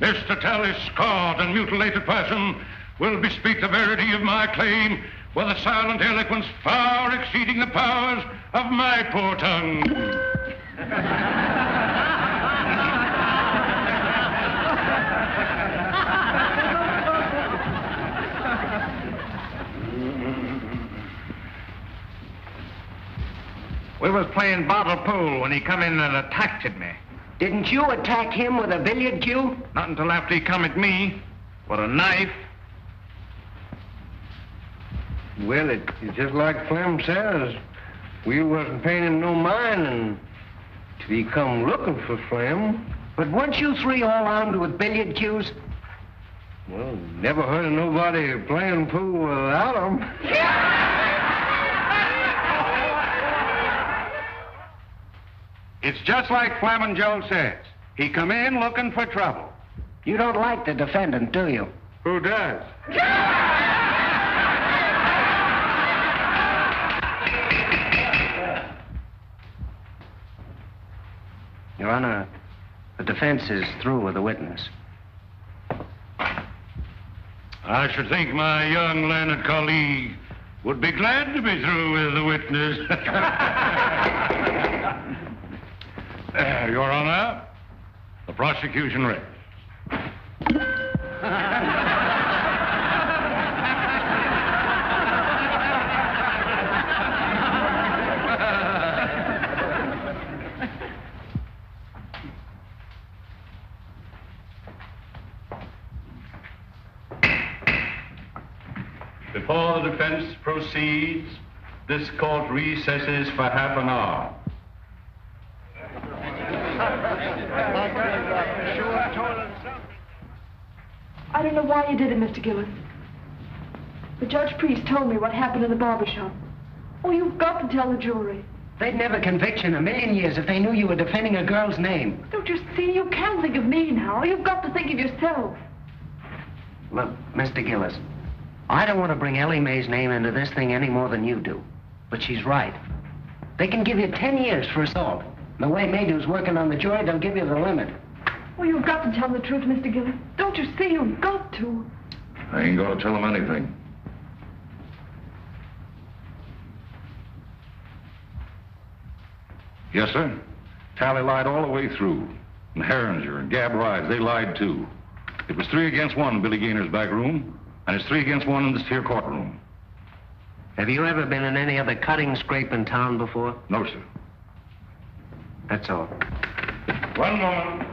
Mr. Talley's scarred and mutilated person will bespeak the verity of my claim with a silent eloquence far exceeding the powers of my poor tongue. We was playing bottle pool when he come in and attacked at me. Didn't you attack him with a billiard cue? Not until after he come at me with a knife. Well, it's just like Flem says. We wasn't paying him no mind until he come looking for Flem. But weren't you three all armed with billiard cues? Well, never heard of nobody playing pool without them. It's just like Flamin' Joe says. He come in looking for trouble. You don't like the defendant, do you? Who does? Your Honor, the defense is through with the witness. I should think my young learned colleague would be glad to be through with the witness. Your Honor, the prosecution rests. Before the defense proceeds, this court recesses for half an hour. I don't know why you did it, Mr. Gillis. But Judge Priest told me what happened in the barber shop. Oh, you've got to tell the jury. They'd never convict you in a million years if they knew you were defending a girl's name. Don't you see? You can't think of me now. You've got to think of yourself. Look, Mr. Gillis, I don't want to bring Ellie Mae's name into this thing any more than you do. But she's right. They can give you 10 years for assault. The way Maydu's working on the jury, they'll give you the limit. Well, you've got to tell the truth, Mr. Gillis. Don't you see? You've got to. I ain't gonna tell him anything. Yes, sir. Talley lied all the way through. And Herringer and Gab Rise, they lied too. It was 3 against 1 in Billy Gaynor's back room, and it's 3 against 1 in this here courtroom. Have you ever been in any other cutting scrape in town before? No, sir. That's all. One moment.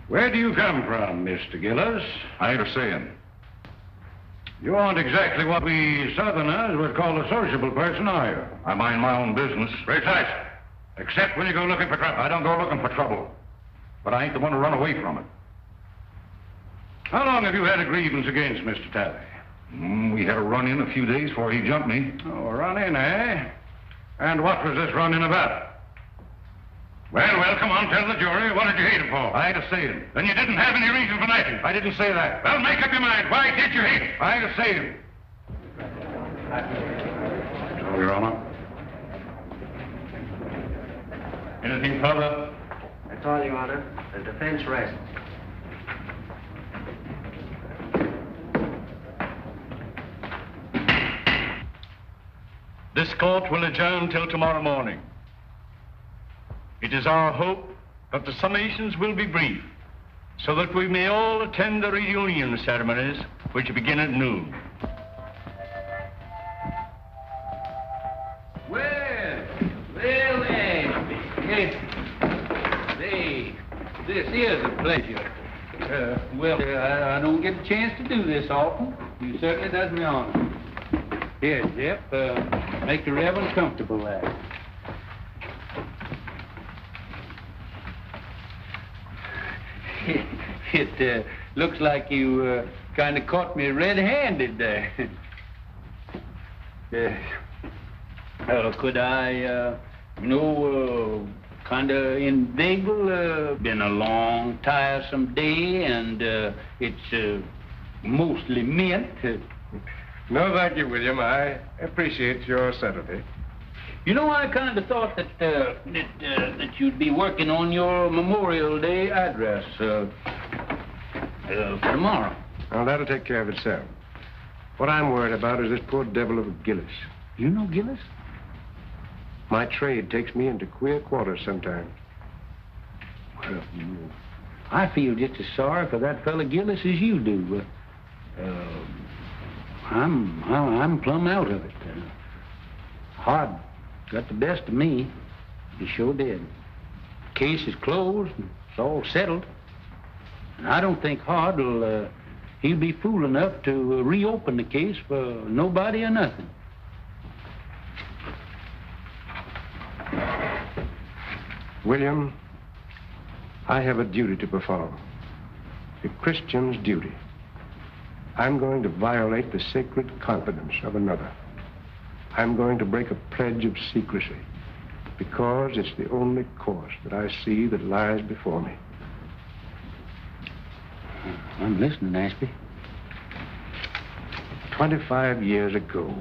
Where do you come from, Mr. Gillis? I ain't a saying. You aren't exactly what we Southerners would call a sociable person, are you? I mind my own business. Precisely. Except when you go looking for trouble. I don't go looking for trouble. But I ain't the one to run away from it. How long have you had a grievance against Mr. Talley? We had a run-in a few days before he jumped me. Oh, a run-in, eh? And what was this run-in about? Well, come on, tell the jury. What did you hate him for? I had to see him. Then you didn't have any reason for knifing. I didn't say that. Well, make up your mind. Why did you hate him? I had to see him. So, Your Honor. Anything further? That's all, Your Honor. The defense rests. This court will adjourn till tomorrow morning. It is our hope that the summations will be brief, so that we may all attend the reunion ceremonies, which begin at noon. Well, Ashby. This is a pleasure. I don't get a chance to do this often. You certainly does me honor. Here, Jeff, make the Reverend comfortable there. It looks like you kind of caught me red-handed there. Could I, kind of inveigle? Been a long, tiresome day, and it's mostly mint. No, thank you, William. I appreciate your subtlety. You know, I kind of thought that you'd be working on your Memorial Day address for tomorrow. Well, that'll take care of itself. What I'm worried about is this poor devil of a Gillis. You know Gillis? My trade takes me into queer quarters sometimes. Well, I feel just as sorry for that fella Gillis as you do. I'm plumb out of it. Hard got the best of me. He sure did. Case is closed. And it's all settled. And I don't think Hard will, he'll be fool enough to reopen the case for nobody or nothing. William, I have a duty to perform. A Christian's duty. I'm going to violate the sacred confidence of another. I'm going to break a pledge of secrecy because it's the only course that I see that lies before me. I'm listening, Ashby. 25 years ago,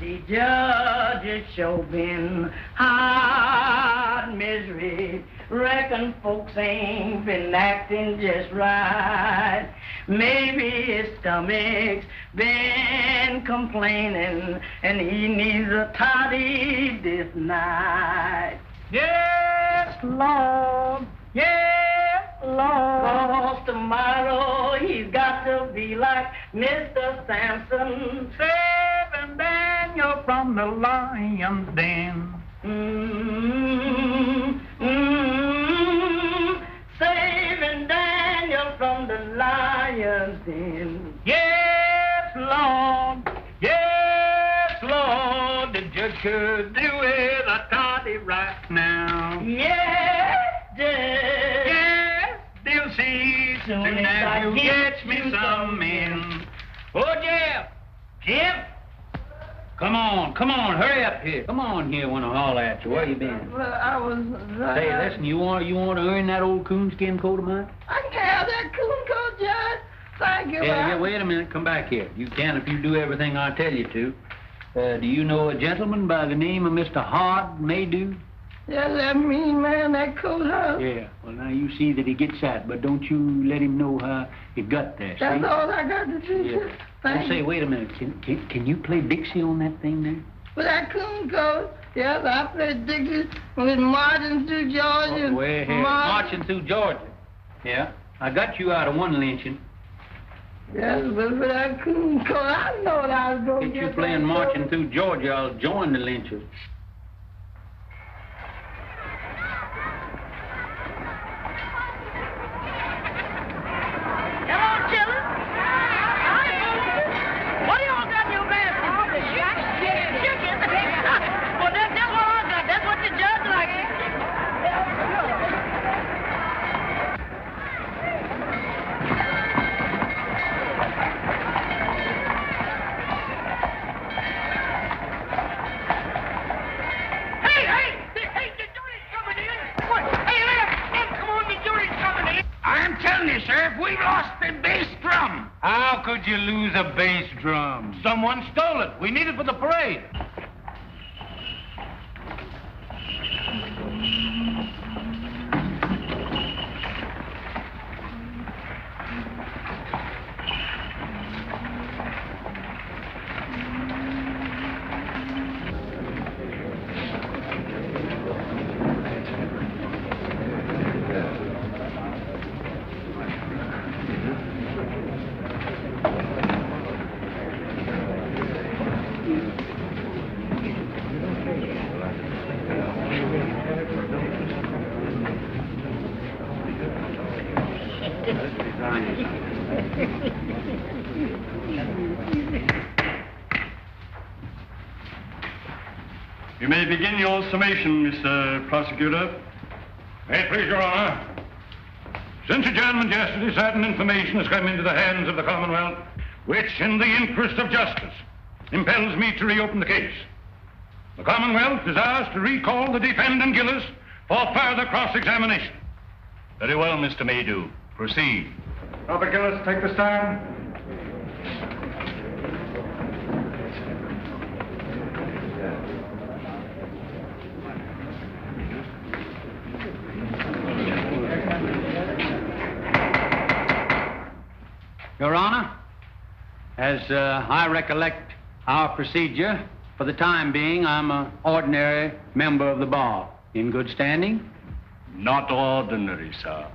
the judge has sure been hard misery. Reckon folks ain't been acting just right. Maybe his stomach's been complaining and he needs a toddy this night. Yes, Lord. Yes, Lord. 'Cause tomorrow he's got to be like Mr. Samson, saving Daniel from the lion's den. Saving Daniel from the lion's den. Yes, Lord. Yes, Lord. The judge could do with a toddy right now. Yes, Judge. Yes, they'll see soon as you get me some in. Oh, Jeff. Jeff. Come on, hurry up here. Come on here when I holler at you. Where you been? Well, I was... Say, listen, you want to earn that old coonskin coat of mine? I can have that coon coat, Judge. Thank you. Yeah, wait a minute. Come back here. You can if you do everything I tell you to. Do you know a gentleman by the name of Mr. Hard Maydew? Yeah, that mean man, that coat house. Yeah, well, now you see that he gets that, but don't you let him know how it got there, That's see? all I got to do, Yeah. Thank Say, you. wait a minute. Can you play Dixie on that thing there? With that coon coat, yes, I played Dixie with marching through Georgia. Oh, way ahead. Marching through Georgia. Yeah, I got you out of one lynching. Yes, but with that coon coat, I know what I was going to Get you get. playing that Marching coat. Through Georgia, I'll join the lynchers. Hello, children. What do y'all got in your basket? Chicken. Well, that's what I got. That's what the judge likes. Sheriff, we lost the bass drum. How could you lose a bass drum? Someone stole it. We need it for the parade. You may begin your summation, Mr. Prosecutor. May it please your honor. Since adjournment yesterday, certain information has come into the hands of the Commonwealth, which, in the interest of justice, impels me to reopen the case. The Commonwealth desires to recall the defendant Gillis for further cross-examination. Very well, Mr. Maydew. Proceed. Robert Gillis, take the stand. Your Honor, as I recollect our procedure, for the time being, I'm an ordinary member of the bar. In good standing? Not ordinary, sir,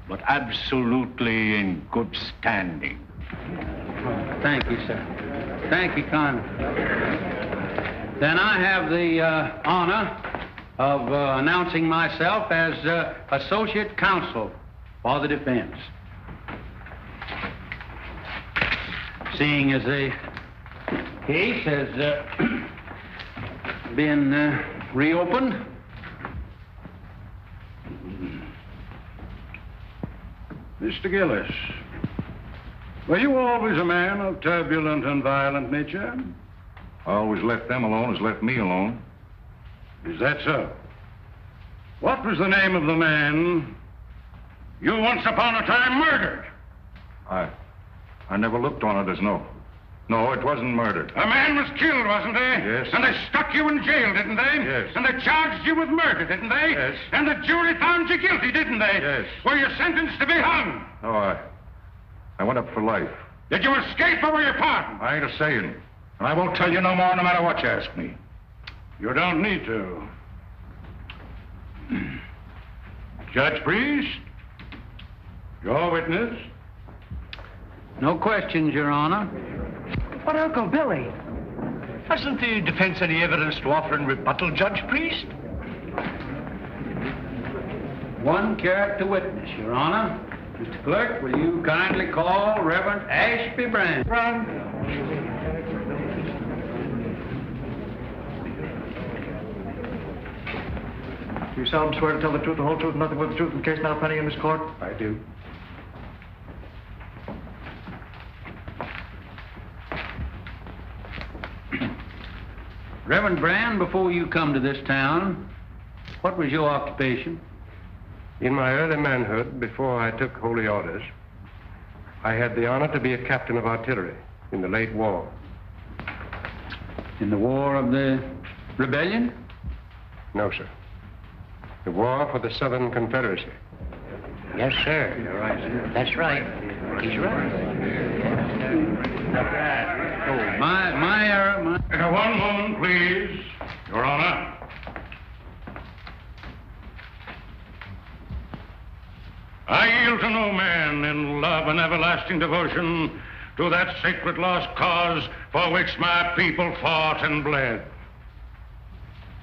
but absolutely in good standing. Oh, thank you, sir. Thank you kindly. Then I have the honor of announcing myself as Associate Counsel for the defense. Seeing as the case has been reopened, Mr. Gillis, were you always a man of turbulent and violent nature? Always let them alone has left me alone. Is that so? What was the name of the man you once upon a time murdered? I never looked on it as no. No, it wasn't murder. A man was killed, wasn't he? Yes. And they stuck you in jail, didn't they? Yes. And they charged you with murder, didn't they? Yes. And the jury found you guilty, didn't they? Yes. Were you sentenced to be hung? No, I went up for life. Did you escape or were you pardoned? I ain't a saying. And I won't tell you no more no matter what you ask me. You don't need to. Judge Priest, your witness. no questions, Your Honor. But, Uncle Billy, hasn't the defense any evidence to offer in rebuttal, Judge Priest? One character witness, Your Honor. Mr. Clerk, will you kindly call Reverend Ashby Brand? Do you solemnly swear to tell the truth, the whole truth, and nothing but the truth in the case now pending in this court? I do. Reverend Brand, before you come to this town, what was your occupation? In my early manhood, before I took holy orders, I had the honor to be a captain of artillery in the late war. In the War of the Rebellion? No, sir. The war for the Southern Confederacy. Yes, sir. You're right, sir. That's right. He's right. Oh, my error, One moment, please, Your Honor. I yield to no man in love and everlasting devotion to that sacred lost cause for which my people fought and bled.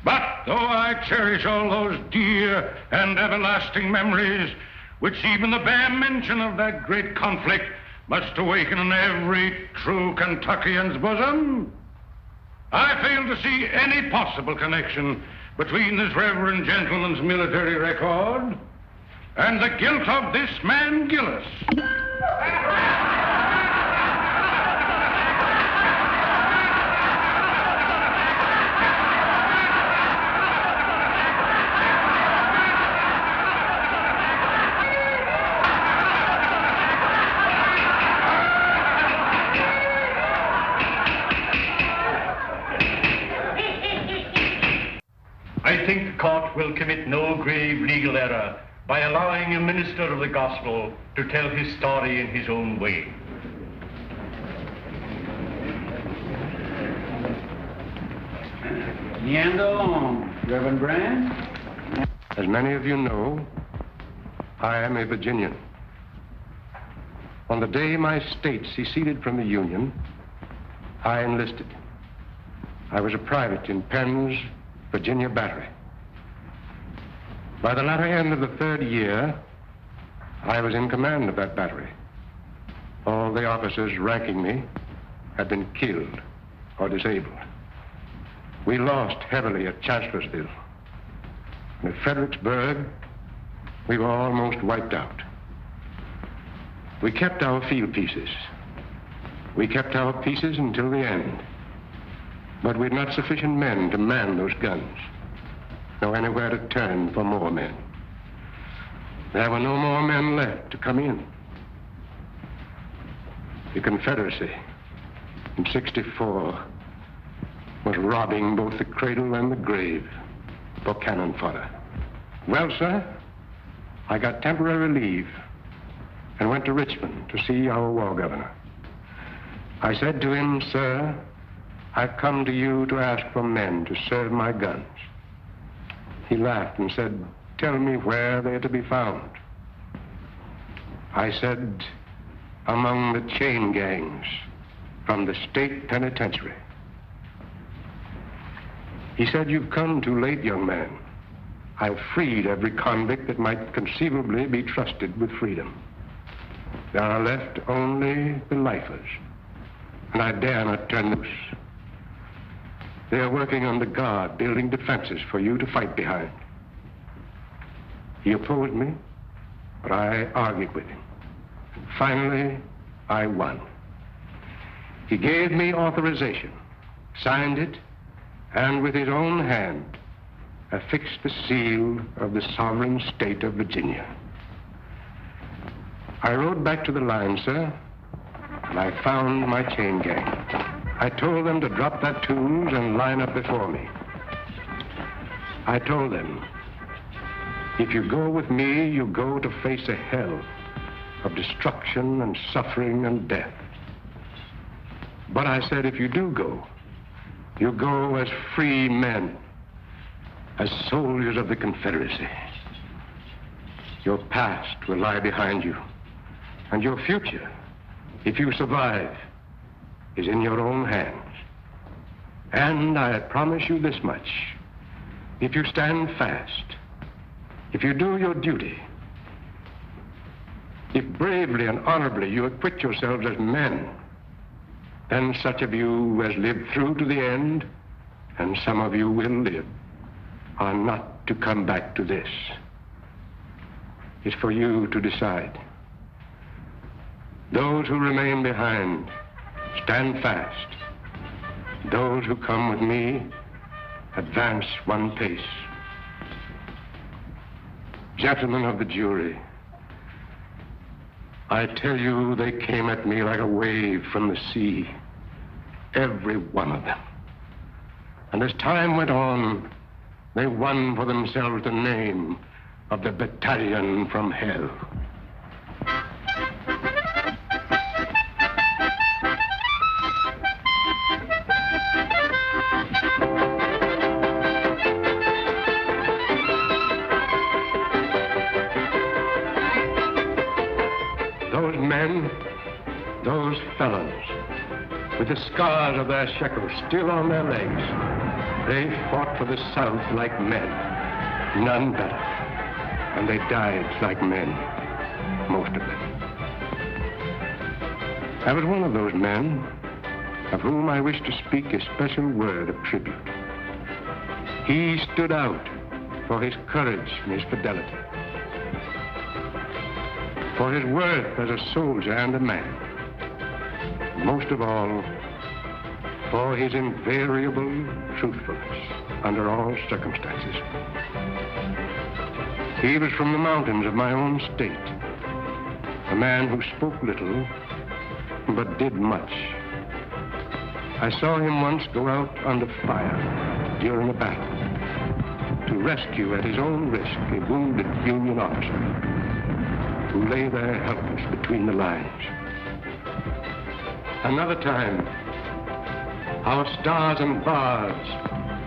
But though I cherish all those dear and everlasting memories, which even the bare mention of that great conflict must awaken in every true Kentuckian's bosom, I fail to see any possible connection between this reverend gentleman's military record and the guilt of this man, Gillis. terror by allowing a minister of the gospel to tell his story in his own way. Meander along, Reverend Brand. As many of you know, I am a Virginian. On the day my state seceded from the Union, I enlisted. I was a private in Penn's Virginia Battery. By the latter end of the 3rd year, I was in command of that battery. All the officers ranking me had been killed or disabled. We lost heavily at Chancellorsville. And at Fredericksburg, we were almost wiped out. We kept our field pieces. We kept our pieces until the end. But we'd not sufficient men to man those guns, nor anywhere to turn for more men. There were no more men left to come in. The Confederacy in '64 was robbing both the cradle and the grave for cannon fodder. Well, sir, I got temporary leave and went to Richmond to see our war governor. I said to him, "Sir, I've come to you to ask for men to serve my guns." He laughed and said, "Tell me where they're to be found." I said, "Among the chain gangs from the state penitentiary." He said, "You've come too late, young man. I've freed every convict that might conceivably be trusted with freedom. There are left only the lifers, and I dare not turn loose. They are working on the guard, building defenses for you to fight behind." He opposed me, but I argued with him. Finally, I won. He gave me authorization, signed it, and with his own hand affixed the seal of the sovereign state of Virginia. I rode back to the line, sir, and I found my chain gang. I told them to drop their tools and line up before me. I told them, if you go with me, you go to face a hell of destruction and suffering and death. But I said, if you do go, you go as free men, as soldiers of the Confederacy. Your past will lie behind you, and your future, if you survive, is in your own hands. And I promise you this much: if you stand fast, if you do your duty, if bravely and honorably you acquit yourselves as men, then such of you as live through to the end, and some of you will live, are not to come back to this. It's for you to decide. Those who remain behind, stand fast. Those who come with me, advance one pace. Gentlemen of the jury, I tell you, they came at me like a wave from the sea, every one of them. And as time went on, they won for themselves the name of the Battalion from Hell. Those men, those fellows, with the scars of their shekels still on their legs, they fought for the South like men, none better. And they died like men, most of them. I was one of those men of whom I wish to speak a special word of tribute. He stood out for his courage and his fidelity, for his worth as a soldier and a man, most of all, for his invariable truthfulness under all circumstances. He was from the mountains of my own state, a man who spoke little, but did much. I saw him once go out under fire during a battle. to rescue at his own risk a wounded Union officer who lay there helpless between the lines. Another time, our stars and bars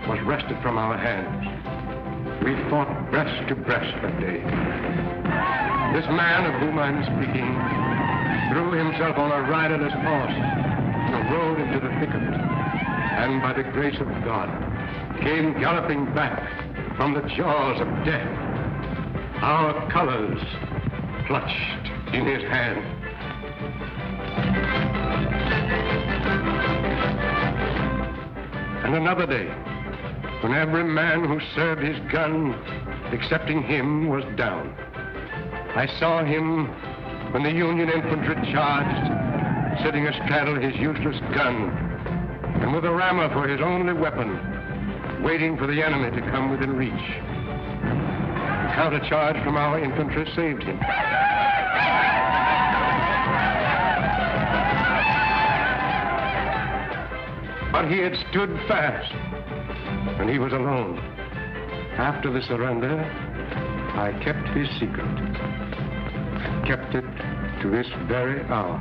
was wrested from our hands. We fought breast to breast that day. This man of whom I'm speaking threw himself on a riderless horse and rode into the thick of it, and by the grace of God came galloping back from the jaws of death, our colors clutched in his hand. And another day, when every man who served his gun, excepting him, was down, I saw him when the Union infantry charged, sitting astraddle his useless gun, and with a rammer for his only weapon, waiting for the enemy to come within reach. The countercharge from our infantry saved him. But he had stood fast, and he was alone. After the surrender, I kept his secret. Kept it to this very hour.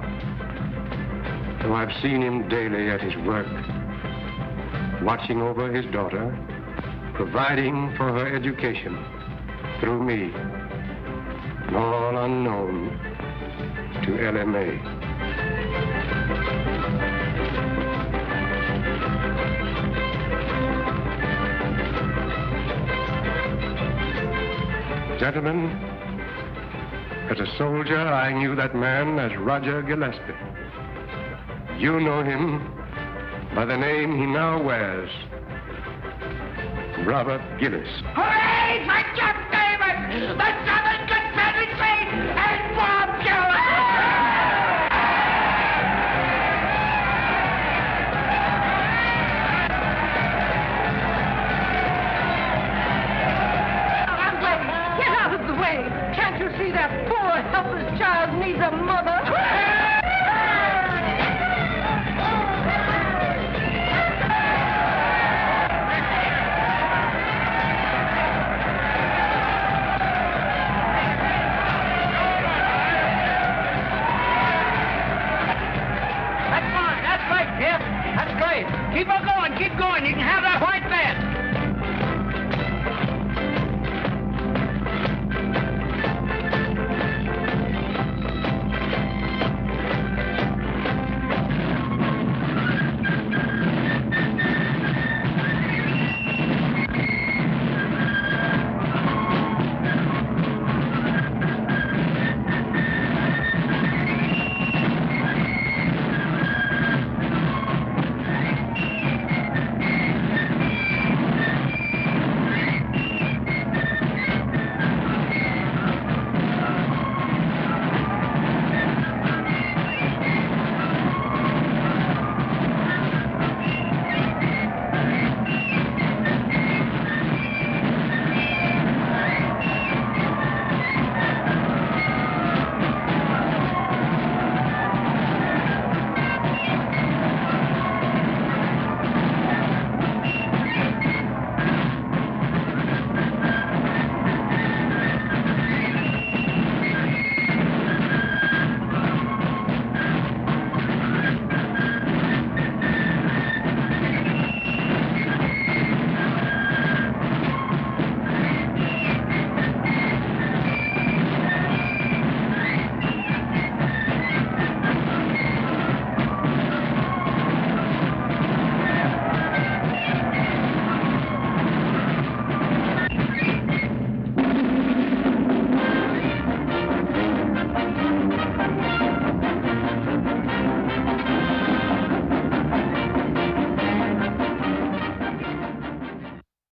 So I've seen him daily at his work, watching over his daughter, providing for her education through me, and all unknown to LMA. Gentlemen, as a soldier, I knew that man as Roger Gillespie. You know him by the name he now wears, Robert Gillis. Hooray for Jeff Davis, the Southern Confederacy, and Bob Gillis! Get out of the way! Can't you see that poor, helpless child needs a